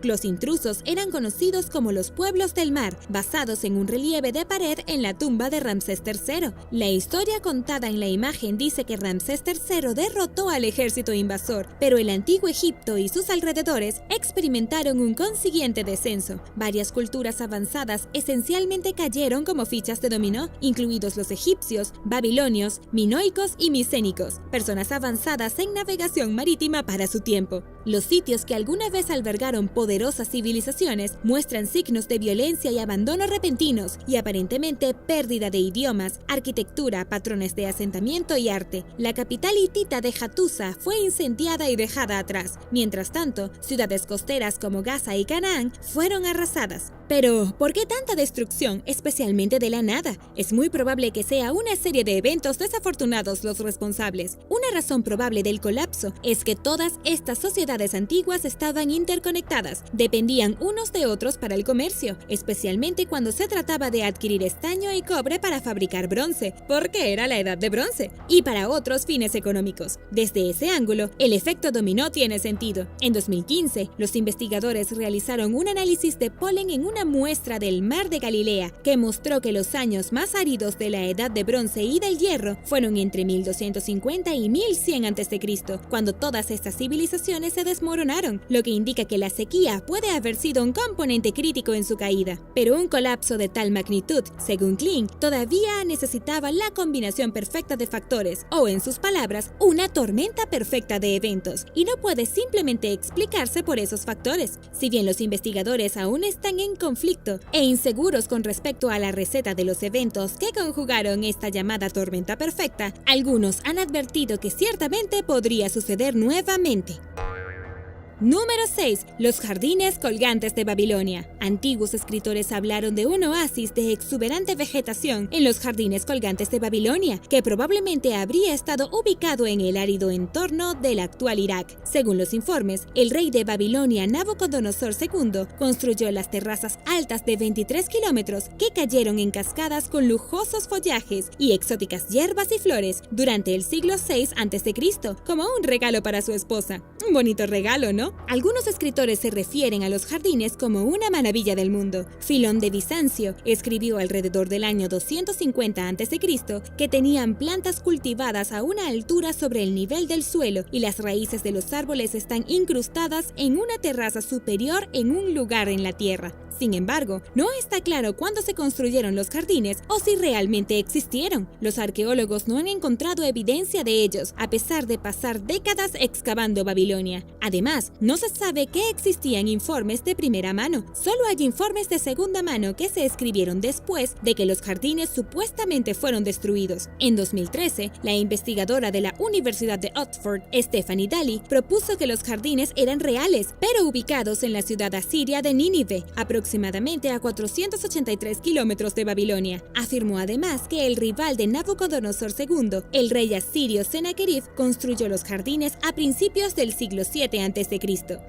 Los intrusos eran conocidos como los pueblos del mar, basados en un relieve de pared en la tumba de Ramsés III. La historia contada en la imagen dice que Ramsés III derrotó al ejército invasor, pero el antiguo Egipto y sus alrededores experimentaron un consiguiente descenso. Varias culturas avanzadas esencialmente cayeron como fichas de dominó, incluidos los egipcios, babilonios, minoicos y micénicos, personas avanzadas en navegación marítima para su tiempo. Los sitios que alguna vez albergaron poderosas civilizaciones muestran signos de violencia y abandono repentinos y aparentemente pérdida de idiomas, arquitectura, patrones de asentamiento y arte. La capital hitita de Hattusa fue incendiada y dejada atrás. Mientras tanto, ciudades costeras como Gaza y Canaán fueron arrasadas. Pero, ¿por qué tanta destrucción, especialmente de la nada? Es muy probable que sea una serie de eventos desafortunados los responsables. Una razón probable del colapso es que todas estas sociedades antiguas estaban interconectadas, dependían unos de otros para el comercio, especialmente cuando se trataba de adquirir estaño y cobre para fabricar bronce, porque era la edad de bronce, y para otros fines económicos. Desde ese ángulo, el efecto dominó tiene sentido. En 2015, los investigadores realizaron un análisis de polen en una muestra del mar de Galilea que mostró que los años más áridos de la edad de bronce y del hierro fueron entre 1250 y 1100 a.C., cuando todas estas civilizaciones se desmoronaron, lo que indica que la sequía puede haber sido un componente crítico en su caída. Pero un colapso de tal magnitud, según Kling, todavía necesitaba la combinación perfecta de factores, o en sus palabras, una tormenta perfecta de eventos, y no puede simplemente explicarse por esos factores. Si bien los investigadores aún están en conflicto e inseguros con respecto a la receta de los eventos que conjugaron esta llamada tormenta perfecta, algunos han advertido que ciertamente podría suceder nuevamente. Número 6. Los jardines colgantes de Babilonia. Antiguos escritores hablaron de un oasis de exuberante vegetación en los jardines colgantes de Babilonia, que probablemente habría estado ubicado en el árido entorno del actual Irak. Según los informes, el rey de Babilonia, Nabucodonosor II, construyó las terrazas altas de 23 kilómetros que cayeron en cascadas con lujosos follajes y exóticas hierbas y flores durante el siglo VI a.C., como un regalo para su esposa. Un bonito regalo, ¿no? Algunos escritores se refieren a los jardines como una maravilla del mundo. Filón de Bizancio escribió alrededor del año 250 a.C. que tenían plantas cultivadas a una altura sobre el nivel del suelo y las raíces de los árboles están incrustadas en una terraza superior en un lugar en la tierra. Sin embargo, no está claro cuándo se construyeron los jardines o si realmente existieron. Los arqueólogos no han encontrado evidencia de ellos, a pesar de pasar décadas excavando Babilonia. Además, no se sabe que existían informes de primera mano. Solo hay informes de segunda mano que se escribieron después de que los jardines supuestamente fueron destruidos. En 2013, la investigadora de la Universidad de Oxford, Stephanie Daly, propuso que los jardines eran reales, pero ubicados en la ciudad asiria de Nínive, aproximadamente a 483 kilómetros de Babilonia. Afirmó además que el rival de Nabucodonosor II, el rey asirio Sennacherib, construyó los jardines a principios del siglo VII a.C.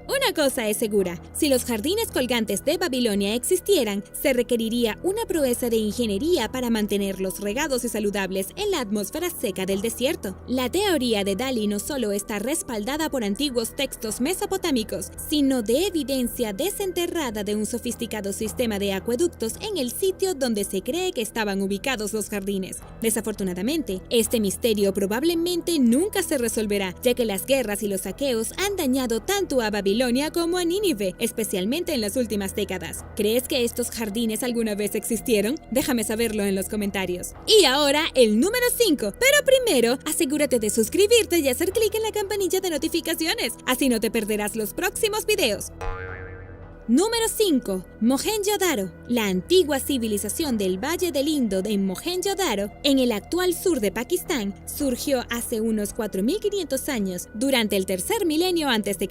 Una cosa es segura, si los jardines colgantes de Babilonia existieran, se requeriría una proeza de ingeniería para mantenerlos regados y saludables en la atmósfera seca del desierto. La teoría de Daly no solo está respaldada por antiguos textos mesopotámicos, sino de evidencia desenterrada de un sofisticado sistema de acueductos en el sitio donde se cree que estaban ubicados los jardines. Desafortunadamente, este misterio probablemente nunca se resolverá, ya que las guerras y los saqueos han dañado tanto a Babilonia como a Nínive, especialmente en las últimas décadas. ¿Crees que estos jardines alguna vez existieron? Déjame saberlo en los comentarios. Y ahora el número 5, pero primero asegúrate de suscribirte y hacer clic en la campanilla de notificaciones, así no te perderás los próximos videos. Número 5. Mohenjo-Daro. La antigua civilización del Valle del Indo de Mohenjo-Daro, en el actual sur de Pakistán, surgió hace unos 4.500 años, durante el tercer milenio a.C.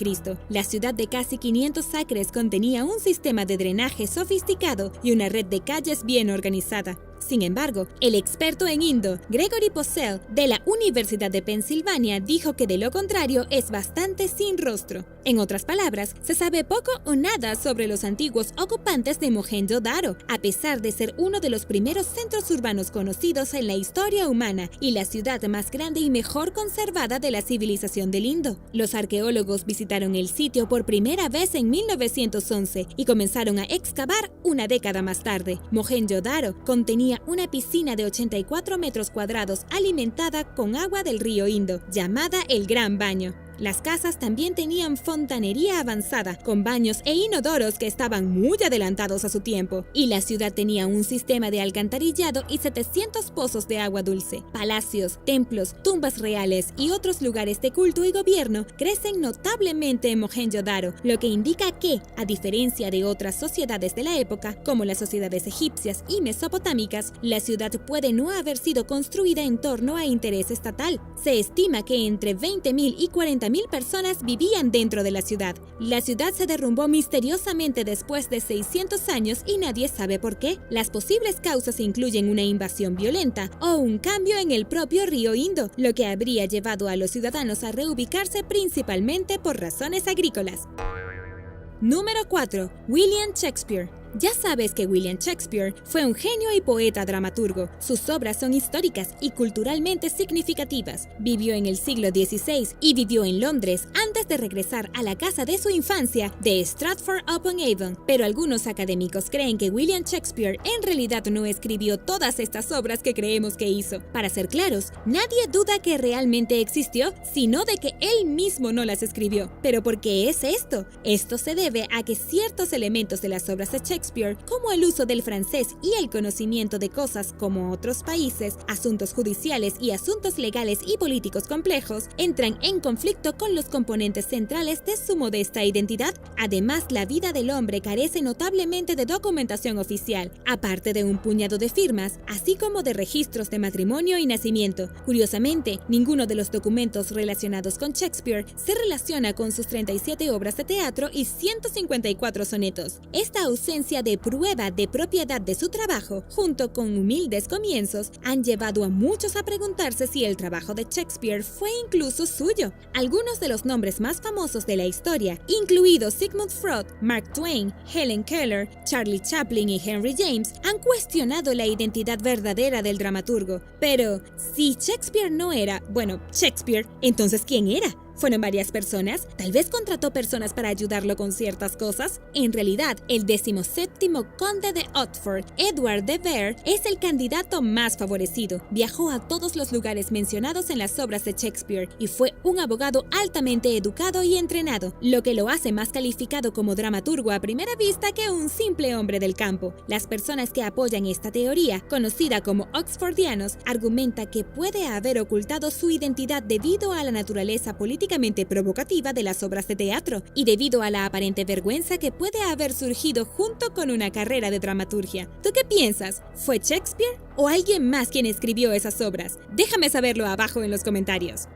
La ciudad de casi 500 acres contenía un sistema de drenaje sofisticado y una red de calles bien organizada. Sin embargo, el experto en Indo, Gregory Purcell, de la Universidad de Pensilvania, dijo que de lo contrario es bastante sin rostro. En otras palabras, se sabe poco o nada sobre los antiguos ocupantes de Mohenjo-Daro, a pesar de ser uno de los primeros centros urbanos conocidos en la historia humana y la ciudad más grande y mejor conservada de la civilización del Indo. Los arqueólogos visitaron el sitio por primera vez en 1911 y comenzaron a excavar una década más tarde. Mohenjo-Daro contenía una piscina de 84 metros cuadrados alimentada con agua del río Indo, llamada el Gran Baño. Las casas también tenían fontanería avanzada, con baños e inodoros que estaban muy adelantados a su tiempo, y la ciudad tenía un sistema de alcantarillado y 700 pozos de agua dulce. Palacios, templos, tumbas reales y otros lugares de culto y gobierno crecen notablemente en Mohenjo-Daro, lo que indica que, a diferencia de otras sociedades de la época, como las sociedades egipcias y mesopotámicas, la ciudad puede no haber sido construida en torno a interés estatal. Se estima que entre 20.000 y 40.000 50,000 personas vivían dentro de la ciudad. La ciudad se derrumbó misteriosamente después de 600 años y nadie sabe por qué. Las posibles causas incluyen una invasión violenta o un cambio en el propio río Indo, lo que habría llevado a los ciudadanos a reubicarse principalmente por razones agrícolas. Número 4. William Shakespeare. Ya sabes que William Shakespeare fue un genio y poeta dramaturgo. Sus obras son históricas y culturalmente significativas. Vivió en el siglo XVI y vivió en Londres antes de regresar a la casa de su infancia de Stratford-upon-Avon. Pero algunos académicos creen que William Shakespeare en realidad no escribió todas estas obras que creemos que hizo. Para ser claros, nadie duda que realmente existió, sino de que él mismo no las escribió. ¿Pero por qué es esto? Esto se debe a que ciertos elementos de las obras de Shakespeare, como el uso del francés y el conocimiento de cosas como otros países, asuntos judiciales y asuntos legales y políticos complejos, entran en conflicto con los componentes centrales de su modesta identidad. Además, la vida del hombre carece notablemente de documentación oficial, aparte de un puñado de firmas, así como de registros de matrimonio y nacimiento. Curiosamente, ninguno de los documentos relacionados con Shakespeare se relaciona con sus 37 obras de teatro y 154 sonetos. Esta ausencia de prueba de propiedad de su trabajo, junto con humildes comienzos, han llevado a muchos a preguntarse si el trabajo de Shakespeare fue incluso suyo. Algunos de los nombres más famosos de la historia, incluidos Sigmund Freud, Mark Twain, Helen Keller, Charlie Chaplin y Henry James, han cuestionado la identidad verdadera del dramaturgo. Pero, si Shakespeare no era, Shakespeare, entonces ¿quién era? ¿Fueron varias personas? ¿Tal vez contrató personas para ayudarlo con ciertas cosas? En realidad, el 17º conde de Oxford, Edward de Vere, es el candidato más favorecido. Viajó a todos los lugares mencionados en las obras de Shakespeare y fue un abogado altamente educado y entrenado, lo que lo hace más calificado como dramaturgo a primera vista que un simple hombre del campo. Las personas que apoyan esta teoría, conocida como oxfordianos, argumentan que puede haber ocultado su identidad debido a la naturaleza política provocativa de las obras de teatro y debido a la aparente vergüenza que puede haber surgido junto con una carrera de dramaturgia. ¿Tú qué piensas? ¿Fue Shakespeare o alguien más quien escribió esas obras? Déjame saberlo abajo en los comentarios.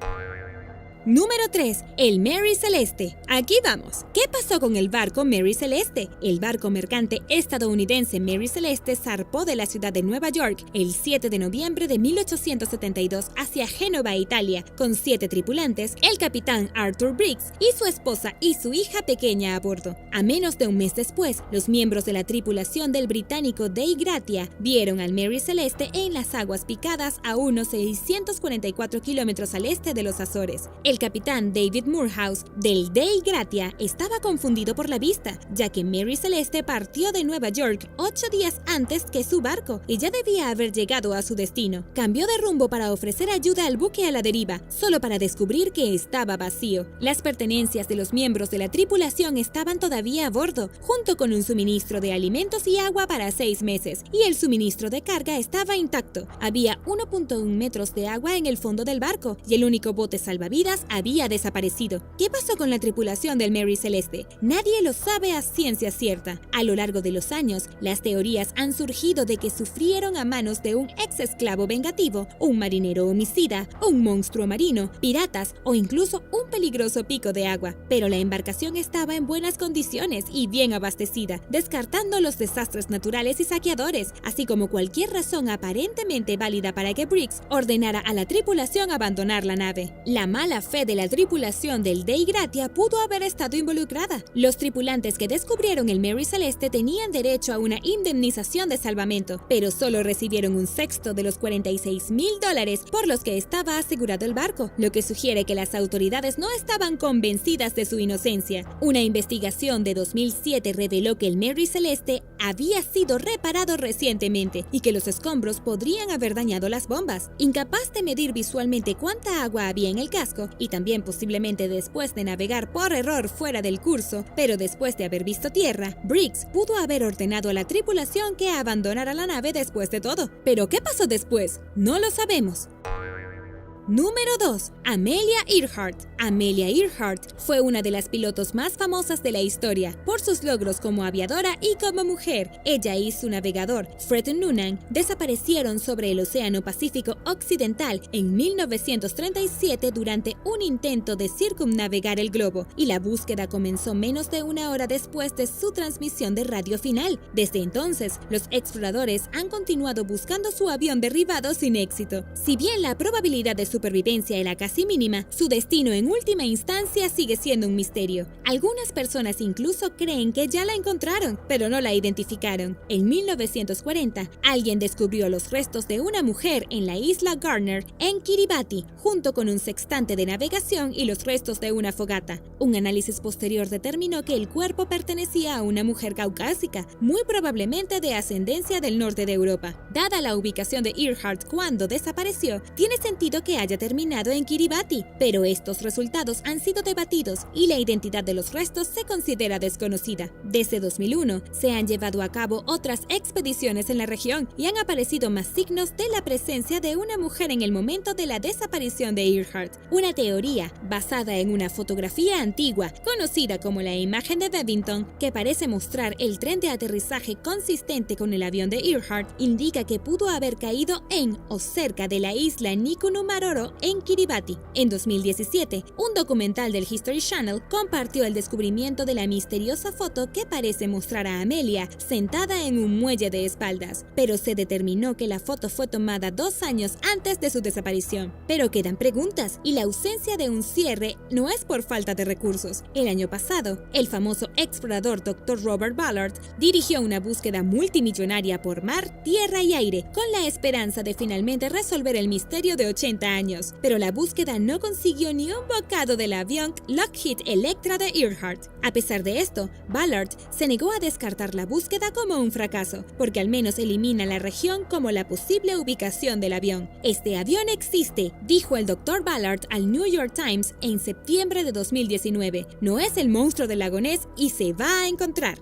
Número 3. El Mary Celeste. Aquí vamos. ¿Qué pasó con el barco Mary Celeste? El barco mercante estadounidense Mary Celeste zarpó de la ciudad de Nueva York el 7 de noviembre de 1872 hacia Génova, Italia, con 7 tripulantes, el capitán Arthur Briggs y su esposa y su hija pequeña a bordo. A menos de un mes después, los miembros de la tripulación del británico Dei Gratia vieron al Mary Celeste en las aguas picadas a unos 644 kilómetros al este de los Azores. El capitán David Moorhouse del Dei Gratia estaba confundido por la vista, ya que Mary Celeste partió de Nueva York 8 días antes que su barco y ya debía haber llegado a su destino. Cambió de rumbo para ofrecer ayuda al buque a la deriva, solo para descubrir que estaba vacío. Las pertenencias de los miembros de la tripulación estaban todavía a bordo, junto con un suministro de alimentos y agua para 6 meses, y el suministro de carga estaba intacto. Había 1.1 metros de agua en el fondo del barco y el único bote salvavidas había desaparecido. ¿Qué pasó con la tripulación del Mary Celeste? Nadie lo sabe a ciencia cierta. A lo largo de los años, las teorías han surgido de que sufrieron a manos de un ex esclavo vengativo, un marinero homicida, un monstruo marino, piratas o incluso un peligroso pico de agua. Pero la embarcación estaba en buenas condiciones y bien abastecida, descartando los desastres naturales y saqueadores, así como cualquier razón aparentemente válida para que Briggs ordenara a la tripulación abandonar la nave. La mala fe de la tripulación del Dei Gratia pudo haber estado involucrada. Los tripulantes que descubrieron el Mary Celeste tenían derecho a una indemnización de salvamento, pero solo recibieron un sexto de los $46,000 por los que estaba asegurado el barco, lo que sugiere que las autoridades no estaban convencidas de su inocencia. Una investigación de 2007 reveló que el Mary Celeste había sido reparado recientemente y que los escombros podrían haber dañado las bombas. Incapaz de medir visualmente cuánta agua había en el casco, y también posiblemente después de navegar por error fuera del curso, pero después de haber visto tierra, Briggs pudo haber ordenado a la tripulación que abandonara la nave después de todo. ¿Pero qué pasó después? No lo sabemos. Número 2. Amelia Earhart. Amelia Earhart fue una de las pilotos más famosas de la historia por sus logros como aviadora y como mujer. Ella y su navegador, Fred Noonan, desaparecieron sobre el Océano Pacífico Occidental en 1937 durante un intento de circunnavegar el globo, y la búsqueda comenzó menos de una hora después de su transmisión de radio final. Desde entonces, los exploradores han continuado buscando su avión derribado sin éxito. Si bien la probabilidad de supervivencia era casi mínima, su destino en última instancia sigue siendo un misterio. Algunas personas incluso creen que ya la encontraron, pero no la identificaron. En 1940, alguien descubrió los restos de una mujer en la isla Garner, en Kiribati, junto con un sextante de navegación y los restos de una fogata. Un análisis posterior determinó que el cuerpo pertenecía a una mujer caucásica, muy probablemente de ascendencia del norte de Europa. Dada la ubicación de Earhart cuando desapareció, tiene sentido que haya terminado en Kiribati, pero estos resultados han sido debatidos y la identidad de los restos se considera desconocida. Desde 2001 se han llevado a cabo otras expediciones en la región y han aparecido más signos de la presencia de una mujer en el momento de la desaparición de Earhart. Una teoría basada en una fotografía antigua conocida como la imagen de Bevington, que parece mostrar el tren de aterrizaje consistente con el avión de Earhart, indica que pudo haber caído en o cerca de la isla Nikunumaroro en Kiribati. En 2017, un documental del History Channel compartió el descubrimiento de la misteriosa foto que parece mostrar a Amelia sentada en un muelle de espaldas, pero se determinó que la foto fue tomada 2 años antes de su desaparición. Pero quedan preguntas, y la ausencia de un cierre no es por falta de recursos. El año pasado, el famoso explorador Dr. Robert Ballard dirigió una búsqueda multimillonaria por mar, tierra y aire, con la esperanza de finalmente resolver el misterio de 80 años, pero la búsqueda no consiguió ni un bocado del avión Lockheed Electra de Earhart. A pesar de esto, Ballard se negó a descartar la búsqueda como un fracaso, porque al menos elimina la región como la posible ubicación del avión. Este avión existe, dijo el Dr. Ballard al New York Times en septiembre de 2019. No es el monstruo del lago Ness y se va a encontrar.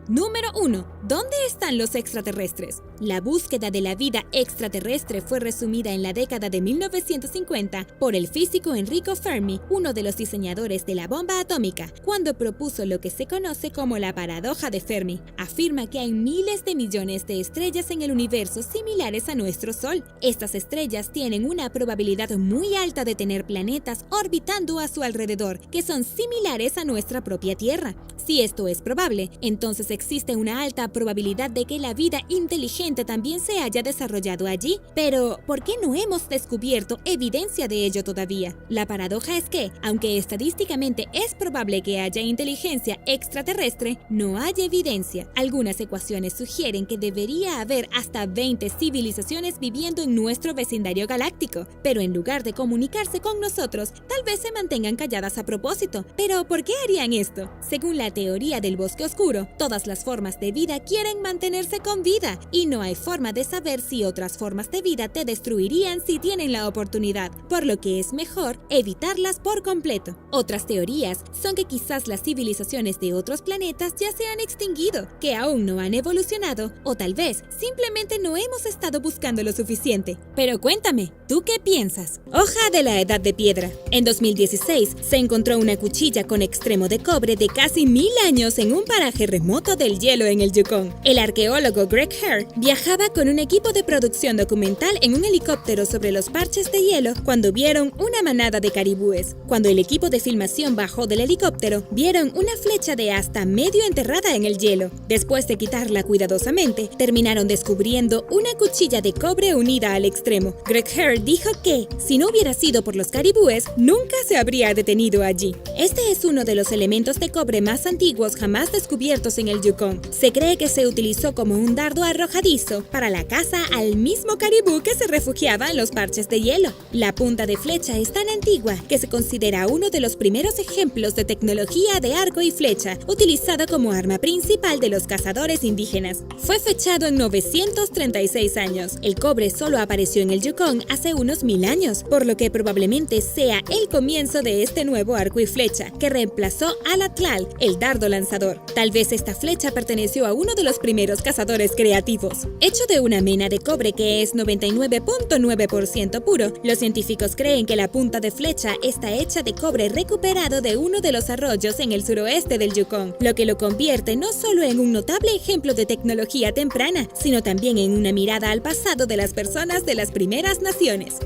Número 1. ¿Dónde están los extraterrestres? La búsqueda de la vida extraterrestre fue resumida en la década de 1950 por el físico Enrico Fermi, uno de los diseñadores de la bomba atómica, cuando propuso lo que se conoce como la paradoja de Fermi. Afirma que hay miles de millones de estrellas en el universo similares a nuestro Sol. Estas estrellas tienen una probabilidad muy alta de tener planetas orbitando a su alrededor, que son similares a nuestra propia Tierra. Si esto es probable, entonces existe una alta probabilidad de que la vida inteligente también se haya desarrollado allí. Pero, ¿por qué no hemos descubierto evidencia de ello todavía? La paradoja es que, aunque estadísticamente es probable que haya inteligencia extraterrestre, no hay evidencia. Algunas ecuaciones sugieren que debería haber hasta 20 civilizaciones viviendo en nuestro vecindario galáctico, pero en lugar de comunicarse con nosotros, tal vez se mantengan calladas a propósito. ¿Pero por qué harían esto? Según la teoría del bosque oscuro, todas las formas de vida quieren mantenerse con vida, y no hay forma de saber si otras formas de vida te destruirían si tienen la oportunidad, por lo que es mejor evitarlas por completo. Otras teorías son que quizás las civilizaciones de otros planetas ya se han extinguido, que aún no han evolucionado, o tal vez simplemente no hemos estado buscando lo suficiente. Pero cuéntame, ¿tú qué piensas? Hoja de la Edad de Piedra. En 2016 se encontró una cuchilla con extremo de cobre de casi 1000 años en un paraje remoto del hielo en el Yukón. El arqueólogo Greg Hare viajaba con un equipo de producción documental en un helicóptero sobre los parches de hielo cuando vieron una manada de caribúes. Cuando el equipo de filmación bajó del helicóptero, vieron una flecha de asta medio enterrada en el hielo. Después de quitarla cuidadosamente, terminaron descubriendo una cuchilla de cobre unida al extremo. Greg Hare dijo que, si no hubiera sido por los caribúes, nunca se habría detenido allí. Este es uno de los elementos de cobre más antiguos jamás descubiertos en el Yukón. Se cree que se utilizó como un dardo arrojadizo para la caza al mismo caribú que se refugiaba en los parches de hielo. La punta de flecha es tan antigua que se considera uno de los primeros ejemplos de tecnología de arco y flecha utilizada como arma principal de los cazadores indígenas. Fue fechado en 936 años. El cobre solo apareció en el Yukón hace unos 1000 años, por lo que probablemente sea el comienzo de este nuevo arco y flecha que reemplazó al atlal, el dardo lanzador. Tal vez esta flecha perteneció a uno de los primeros cazadores creativos. Hecho de una mena de cobre que es 99.9% puro, los científicos creen que la punta de flecha está hecha de cobre recuperado de uno de los arroyos en el suroeste del Yukón, lo que lo convierte no solo en un notable ejemplo de tecnología temprana, sino también en una mirada al pasado de las personas de las primeras naciones.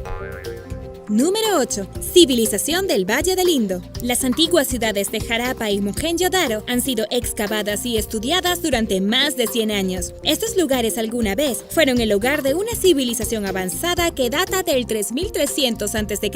Número 8. Civilización del Valle del Indo. Las antiguas ciudades de Harappa y Mohenjo-Daro han sido excavadas y estudiadas durante más de 100 años. Estos lugares alguna vez fueron el hogar de una civilización avanzada que data del 3300 a.C.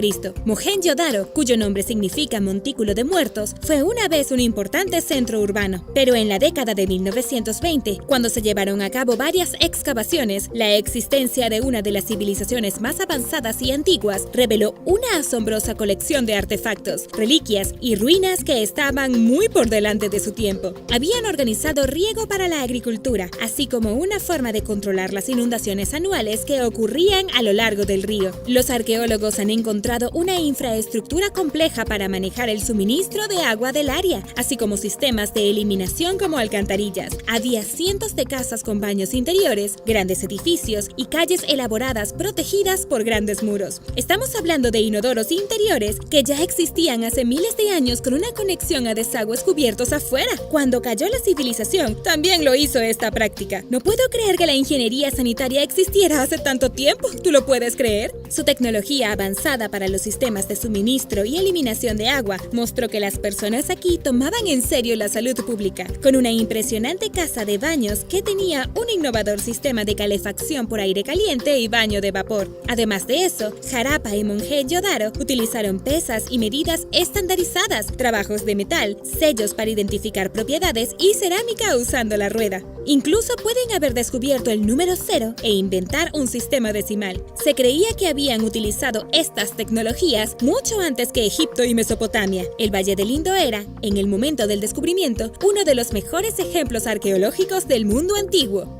Mohenjo-Daro, cuyo nombre significa montículo de muertos, fue una vez un importante centro urbano. Pero en la década de 1920, cuando se llevaron a cabo varias excavaciones, la existencia de una de las civilizaciones más avanzadas y antiguas reveló una asombrosa colección de artefactos, reliquias y ruinas que estaban muy por delante de su tiempo. Habían organizado riego para la agricultura, así como una forma de controlar las inundaciones anuales que ocurrían a lo largo del río. Los arqueólogos han encontrado una infraestructura compleja para manejar el suministro de agua del área, así como sistemas de eliminación como alcantarillas. Había cientos de casas con baños interiores, grandes edificios y calles elaboradas protegidas por grandes muros. Estamos hablando de inodoros interiores que ya existían hace miles de años con una conexión a desagües cubiertos afuera. Cuando cayó la civilización, también lo hizo esta práctica. No puedo creer que la ingeniería sanitaria existiera hace tanto tiempo. ¿Tú lo puedes creer? Su tecnología avanzada para los sistemas de suministro y eliminación de agua mostró que las personas aquí tomaban en serio la salud pública, con una impresionante casa de baños que tenía un innovador sistema de calefacción por aire caliente y baño de vapor. Además de eso, Harappa y Mohenjo-Daro utilizaron pesas y medidas estandarizadas, trabajos de metal, sellos para identificar propiedades y cerámica usando la rueda. Incluso pueden haber descubierto el número 0 e inventar un sistema decimal. Se creía que habían utilizado estas tecnologías mucho antes que Egipto y Mesopotamia. El Valle del Indo era, en el momento del descubrimiento, uno de los mejores ejemplos arqueológicos del mundo antiguo.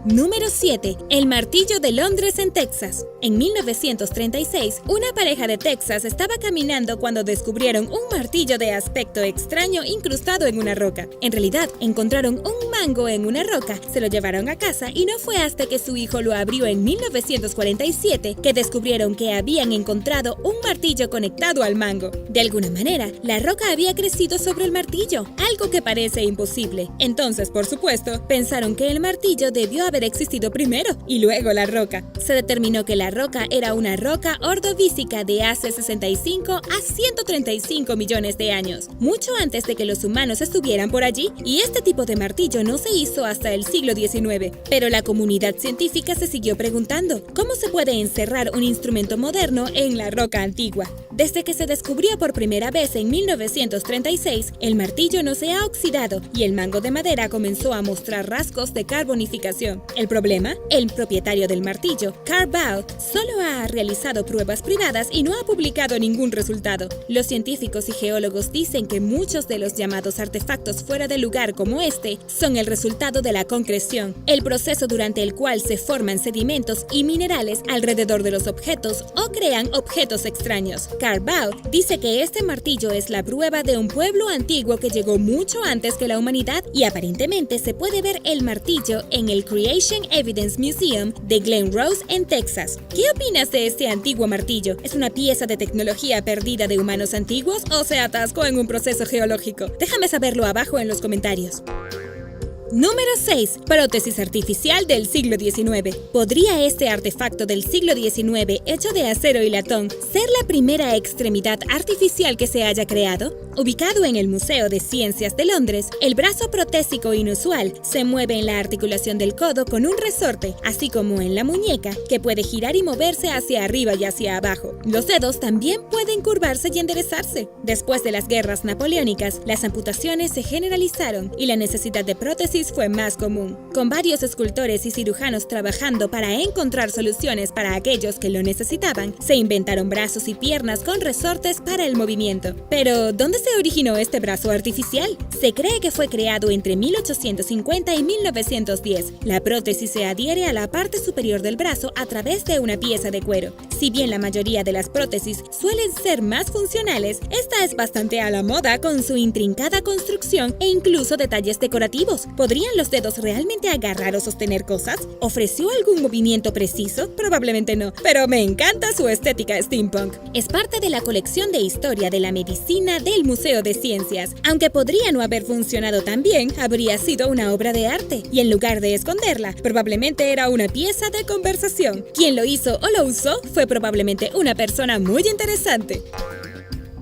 Número 7. El martillo de Londres en Texas. En 1936, una pareja de Texas estaba caminando cuando descubrieron un martillo de aspecto extraño incrustado en una roca. En realidad, encontraron un mango en una roca, se lo llevaron a casa y no fue hasta que su hijo lo abrió en 1947 que descubrieron que habían encontrado un martillo conectado al mango. De alguna manera, la roca había crecido sobre el martillo, algo que parece imposible. Entonces, por supuesto, pensaron que el martillo debió haber existido primero y luego la roca. Se determinó que la roca era una roca ordovícica de hace 65 a 135 millones de años, mucho antes de que los humanos estuvieran por allí, y este tipo de martillo no se hizo hasta el siglo XIX. Pero la comunidad científica se siguió preguntando, ¿cómo se puede encerrar un instrumento moderno en la roca antigua? Desde que se descubrió por primera vez en 1936, el martillo no se ha oxidado y el mango de madera comenzó a mostrar rasgos de carbonificación. ¿El problema? El propietario del martillo, Carl Baugh, solo ha realizado pruebas privadas y no ha publicado ningún resultado. Los científicos y geólogos dicen que muchos de los llamados artefactos fuera de lugar como este son el resultado de la concreción, el proceso durante el cual se forman sedimentos y minerales alrededor de los objetos o crean objetos extraños. Carl Baugh dice que este martillo es la prueba de un pueblo antiguo que llegó mucho antes que la humanidad y aparentemente se puede ver el martillo en el Creation Evidence Museum de Glen Rose en Texas. ¿Qué opinas de este antiguo martillo? ¿Es una pieza de tecnología perdida de humanos antiguos o se atascó en un proceso geológico? Déjame saberlo abajo en los comentarios. Número 6. Prótesis artificial del siglo XIX. ¿Podría este artefacto del siglo XIX, hecho de acero y latón, ser la primera extremidad artificial que se haya creado? Ubicado en el Museo de Ciencias de Londres, el brazo protésico inusual se mueve en la articulación del codo con un resorte, así como en la muñeca, que puede girar y moverse hacia arriba y hacia abajo. Los dedos también pueden curvarse y enderezarse. Después de las guerras napoleónicas, las amputaciones se generalizaron y la necesidad de prótesis fue más común, con varios escultores y cirujanos trabajando para encontrar soluciones para aquellos que lo necesitaban. Se inventaron brazos y piernas con resortes para el movimiento. Pero, ¿dónde se originó este brazo artificial? Se cree que fue creado entre 1850 y 1910. La prótesis se adhiere a la parte superior del brazo a través de una pieza de cuero. Si bien la mayoría de las prótesis suelen ser más funcionales, esta es bastante a la moda con su intrincada construcción e incluso detalles decorativos. ¿Podrían los dedos realmente agarrar o sostener cosas? ¿Ofreció algún movimiento preciso? Probablemente no, pero me encanta su estética steampunk. Es parte de la colección de historia de la medicina del Museo de Ciencias. Aunque podría no haber funcionado tan bien, habría sido una obra de arte, y en lugar de esconderla, probablemente era una pieza de conversación. Quien lo hizo o lo usó fue probablemente una persona muy interesante.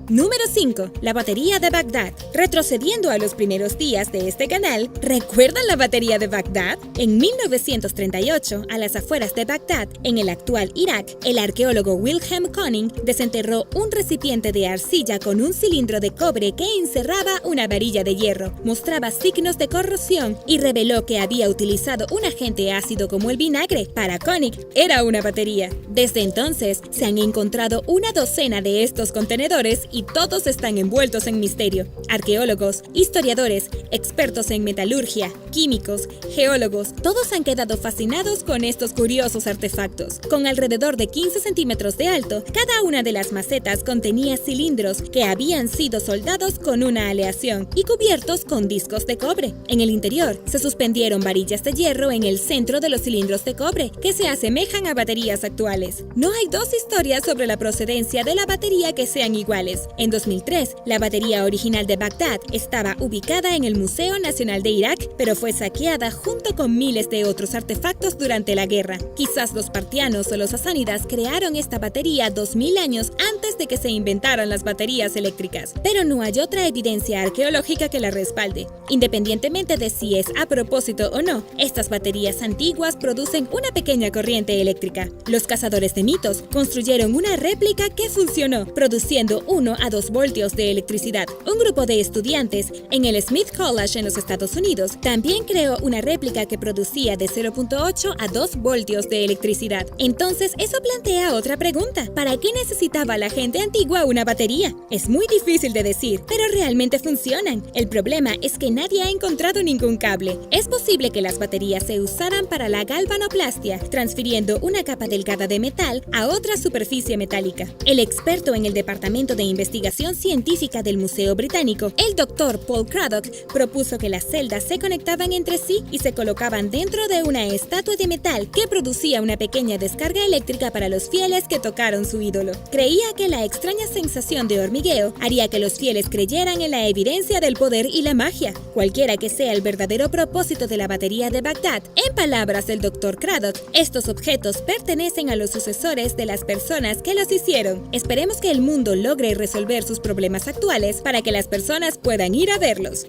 Número 5. La batería de Bagdad. Retrocediendo a los primeros días de este canal, ¿recuerdan la batería de Bagdad? En 1938, a las afueras de Bagdad, en el actual Irak, el arqueólogo Wilhelm Koning desenterró un recipiente de arcilla con un cilindro de cobre que encerraba una varilla de hierro. Mostraba signos de corrosión y reveló que había utilizado un agente ácido como el vinagre. Para Koning, era una batería. Desde entonces, se han encontrado una docena de estos contenedores y todos están envueltos en misterio. Arqueólogos, historiadores, expertos en metalurgia, químicos, geólogos, todos han quedado fascinados con estos curiosos artefactos. Con alrededor de 15 centímetros de alto, cada una de las macetas contenía cilindros que habían sido soldados con una aleación y cubiertos con discos de cobre. En el interior, se suspendieron varillas de hierro en el centro de los cilindros de cobre, que se asemejan a baterías actuales. No hay dos historias sobre la procedencia de la batería que sean iguales. En 2003, la batería original de Bagdad estaba ubicada en el Museo Nacional de Irak, pero fue saqueada junto con miles de otros artefactos durante la guerra. Quizás los partianos o los sasánidas crearon esta batería 2000 años antes de que se inventaran las baterías eléctricas, pero no hay otra evidencia arqueológica que la respalde. Independientemente de si es a propósito o no, estas baterías antiguas producen una pequeña corriente eléctrica. Los cazadores de mitos construyeron una réplica que funcionó, produciendo 1 a 2 voltios de electricidad. Un grupo de estudiantes en el Smith College en los Estados Unidos también creó una réplica que producía de 0.8 a 2 voltios de electricidad. Entonces, eso plantea otra pregunta. ¿Para qué necesitaba la gente antigua una batería? Es muy difícil de decir, pero realmente funcionan. El problema es que nadie ha encontrado ningún cable. Es posible que las baterías se usaran para la galvanoplastia, transfiriendo una capa delgada de metal a otra superficie metálica. El experto en el Departamento de Investigación Científica del Museo Británico, el Dr. Paul Craddock, propuso que las celdas se conectaban entre sí y se colocaban dentro de una estatua de metal que producía una pequeña descarga eléctrica para los fieles que tocaron su ídolo. Creía que la extraña sensación de hormigueo haría que los fieles creyeran en la evidencia del poder y la magia. Cualquiera que sea el verdadero propósito de la batería de Bagdad, en palabras del Dr. Craddock, estos objetos pertenecen a los sucesores de las personas que los hicieron. Esperemos que el mundo logre resolver sus problemas actuales para que las personas puedan ir a verlos.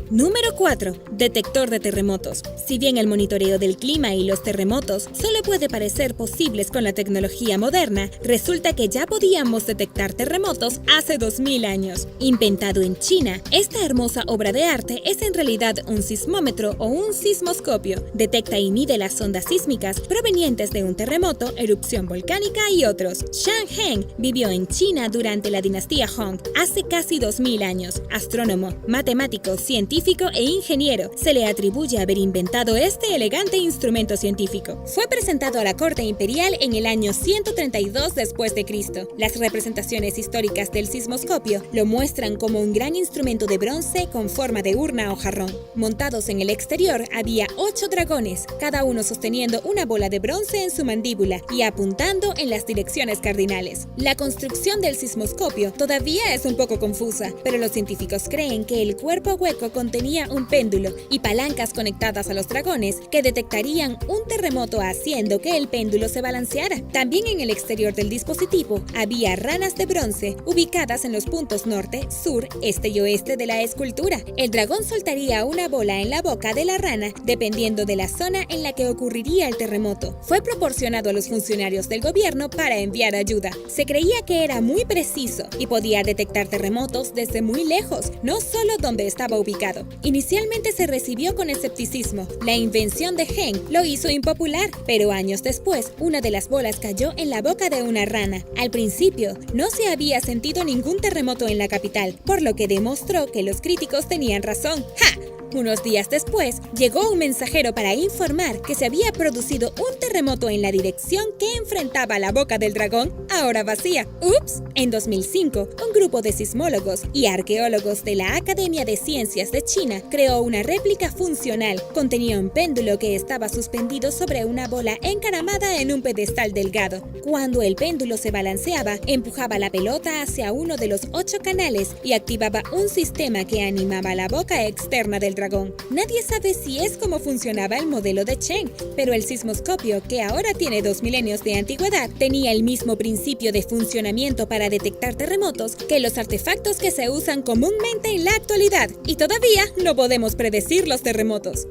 Número 4. Detector de terremotos. Si bien el monitoreo del clima y los terremotos solo puede parecer posibles con la tecnología moderna, resulta que ya podíamos detectar terremotos hace 2000 años. Inventado en China, esta hermosa obra de arte es en realidad un sismómetro o un sismoscopio. Detecta y mide las ondas sísmicas provenientes de un terremoto, erupción volcánica y otros. Shang Heng vivió en China durante la dinastía Hong hace casi 2000 años. Astrónomo, matemático, científico e ingeniero, se le atribuye haber inventado este elegante instrumento científico. Fue presentado a la corte imperial en el año 132 después de Cristo. Las representaciones históricas del sismoscopio lo muestran como un gran instrumento de bronce con forma de urna o jarrón. Montados en el exterior había 8 dragones, cada uno sosteniendo una bola de bronce en su mandíbula y apuntando en las direcciones cardinales. La construcción del sismoscopio todavía es un poco confusa, pero los científicos creen que el cuerpo hueco tenía un péndulo y palancas conectadas a los dragones que detectarían un terremoto haciendo que el péndulo se balanceara. También en el exterior del dispositivo había ranas de bronce ubicadas en los puntos norte, sur, este y oeste de la escultura. El dragón soltaría una bola en la boca de la rana dependiendo de la zona en la que ocurriría el terremoto. Fue proporcionado a los funcionarios del gobierno para enviar ayuda. Se creía que era muy preciso y podía detectar terremotos desde muy lejos, no solo donde estaba ubicado. Inicialmente se recibió con escepticismo. La invención de Heng lo hizo impopular, pero años después, una de las bolas cayó en la boca de una rana. Al principio, no se había sentido ningún terremoto en la capital, por lo que demostró que los críticos tenían razón. ¡Ja! Unos días después, llegó un mensajero para informar que se había producido un terremoto en la dirección que enfrentaba la boca del dragón, ahora vacía. ¡Ups! En 2005, un grupo de sismólogos y arqueólogos de la Academia de Ciencias de China creó una réplica funcional. Contenía un péndulo que estaba suspendido sobre una bola encaramada en un pedestal delgado. Cuando el péndulo se balanceaba, empujaba la pelota hacia uno de los 8 canales y activaba un sistema que animaba la boca externa del dragón. Nadie sabe si es como funcionaba el modelo de Cheng, pero el sismoscopio, que ahora tiene 2 milenios de antigüedad, tenía el mismo principio de funcionamiento para detectar terremotos que los artefactos que se usan comúnmente en la actualidad, y todavía no podemos predecir los terremotos.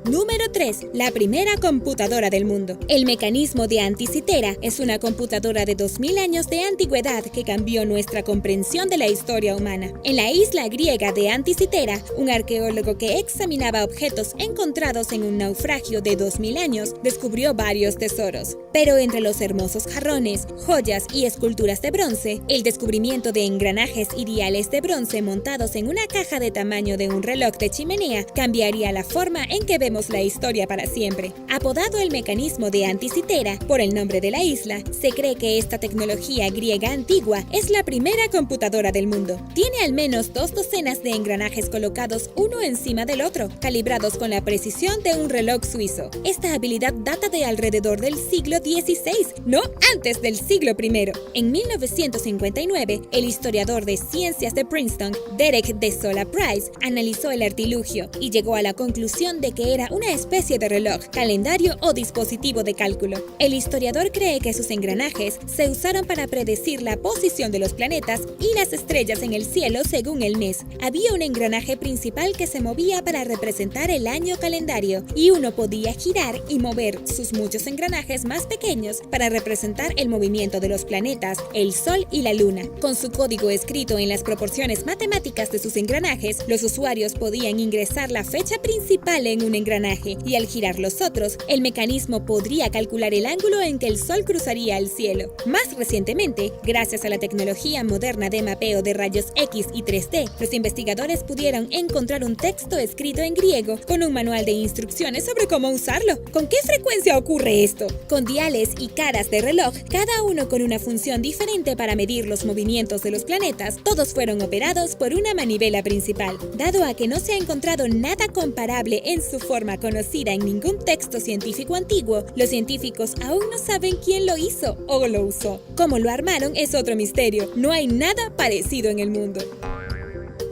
Número 3. La primera computadora del mundo. El mecanismo de Anticitera es una computadora de 2000 años de antigüedad que cambió nuestra comprensión de la historia humana. En la isla griega de Anticitera, un arqueólogo que examinaba objetos encontrados en un naufragio de 2000 años descubrió varios tesoros. Pero entre los hermosos jarrones, joyas y esculturas de bronce, el descubrimiento de engranajes y diales de bronce montados en una caja de tamaño de un reloj de chimenea cambiaría la forma en que vemos la historia para siempre. Apodado el mecanismo de Anticitera por el nombre de la isla, se cree que esta tecnología griega antigua es la primera computadora del mundo. Tiene al menos 2 docenas de engranajes colocados uno encima del otro, calibrados con la precisión de un reloj suizo. Esta habilidad data de alrededor del siglo XVI, no antes del siglo I. En 1959, el historiador de ciencias de Princeton, Derek de Sola Price, analizó el artilugio y llegó a la conclusión de que era una especie de reloj, calendario o dispositivo de cálculo. El historiador cree que sus engranajes se usaron para predecir la posición de los planetas y las estrellas en el cielo según el mes. Había un engranaje principal que se movía para representar el año calendario y uno podía girar y mover sus muchos engranajes más pequeños para representar el movimiento de los planetas, el Sol y la Luna. Con su código escrito en las proporciones matemáticas de sus engranajes, los usuarios podían ingresar la fecha principal en un engranaje y al girar los otros, el mecanismo podría calcular el ángulo en que el Sol cruzaría el cielo. Más recientemente, gracias a la tecnología moderna de mapeo de rayos X y 3D, los investigadores pudieron encontrar un texto escrito en griego con un manual de instrucciones sobre cómo usarlo. ¿Con qué frecuencia ocurre esto? Con diales y caras de reloj, cada uno con una función diferente para medir los movimientos de los planetas, todos fueron operados por una manivela principal. Dado a que no se ha encontrado nada comparable en su forma conocida en ningún texto científico antiguo, los científicos aún no saben quién lo hizo o lo usó. Cómo lo armaron es otro misterio. No hay nada parecido en el mundo.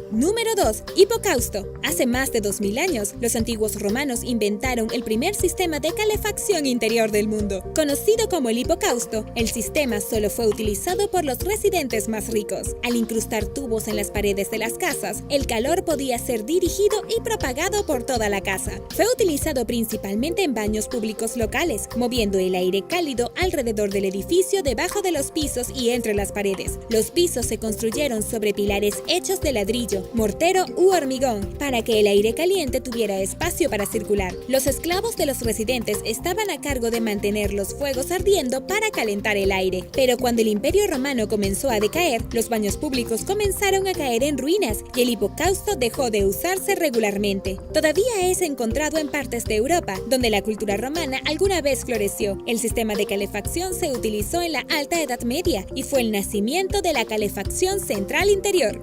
Número 2. Hipocausto. Hace más de 2000 años, los antiguos romanos inventaron el primer sistema de calefacción interior del mundo. Conocido como el hipocausto, el sistema solo fue utilizado por los residentes más ricos. Al incrustar tubos en las paredes de las casas, el calor podía ser dirigido y propagado por toda la casa. Fue utilizado principalmente en baños públicos locales, moviendo el aire cálido alrededor del edificio, debajo de los pisos y entre las paredes. Los pisos se construyeron sobre pilares hechos de ladrillo, mortero u hormigón, para que el aire caliente tuviera espacio para circular. Los esclavos de los residentes estaban a cargo de mantener los fuegos ardiendo para calentar el aire. Pero cuando el Imperio Romano comenzó a decaer, los baños públicos comenzaron a caer en ruinas y el hipocausto dejó de usarse regularmente. Todavía es encontrado en partes de Europa, donde la cultura romana alguna vez floreció. El sistema de calefacción se utilizó en la Alta Edad Media y fue el nacimiento de la calefacción central interior.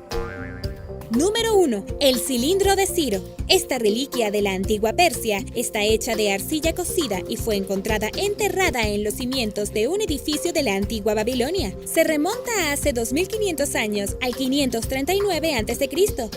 Número 1. El cilindro de Ciro. Esta reliquia de la antigua Persia está hecha de arcilla cocida y fue encontrada enterrada en los cimientos de un edificio de la antigua Babilonia. Se remonta a hace 2500 años, al 539 a.C.,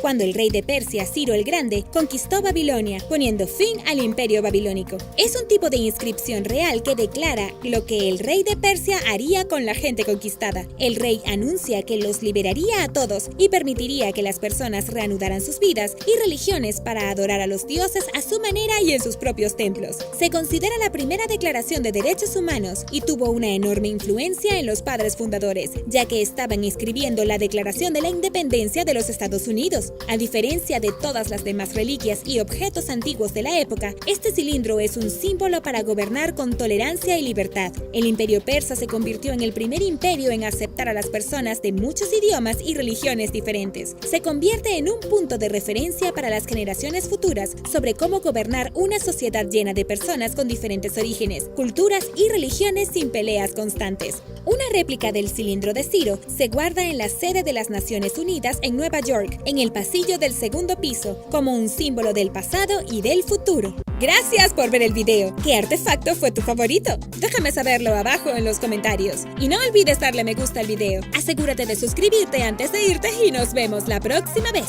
cuando el rey de Persia, Ciro el Grande, conquistó Babilonia, poniendo fin al imperio babilónico. Es un tipo de inscripción real que declara lo que el rey de Persia haría con la gente conquistada. El rey anuncia que los liberaría a todos y permitiría que las personas reanudaran sus vidas y religiones para adorar a los dioses a su manera y en sus propios templos. Se considera la primera declaración de derechos humanos y tuvo una enorme influencia en los padres fundadores, ya que estaban escribiendo la Declaración de la Independencia de los Estados Unidos. A diferencia de todas las demás reliquias y objetos antiguos de la época, este cilindro es un símbolo para gobernar con tolerancia y libertad. El imperio persa se convirtió en el primer imperio en aceptar a las personas de muchos idiomas y religiones diferentes. Se convierte en un punto de referencia para las generaciones generaciones futuras sobre cómo gobernar una sociedad llena de personas con diferentes orígenes, culturas y religiones sin peleas constantes. Una réplica del cilindro de Ciro se guarda en la sede de las Naciones Unidas en Nueva York, en el pasillo del segundo piso, como un símbolo del pasado y del futuro. Gracias por ver el video. ¿Qué artefacto fue tu favorito? Déjame saberlo abajo en los comentarios. Y no olvides darle me gusta al video. Asegúrate de suscribirte antes de irte y nos vemos la próxima vez.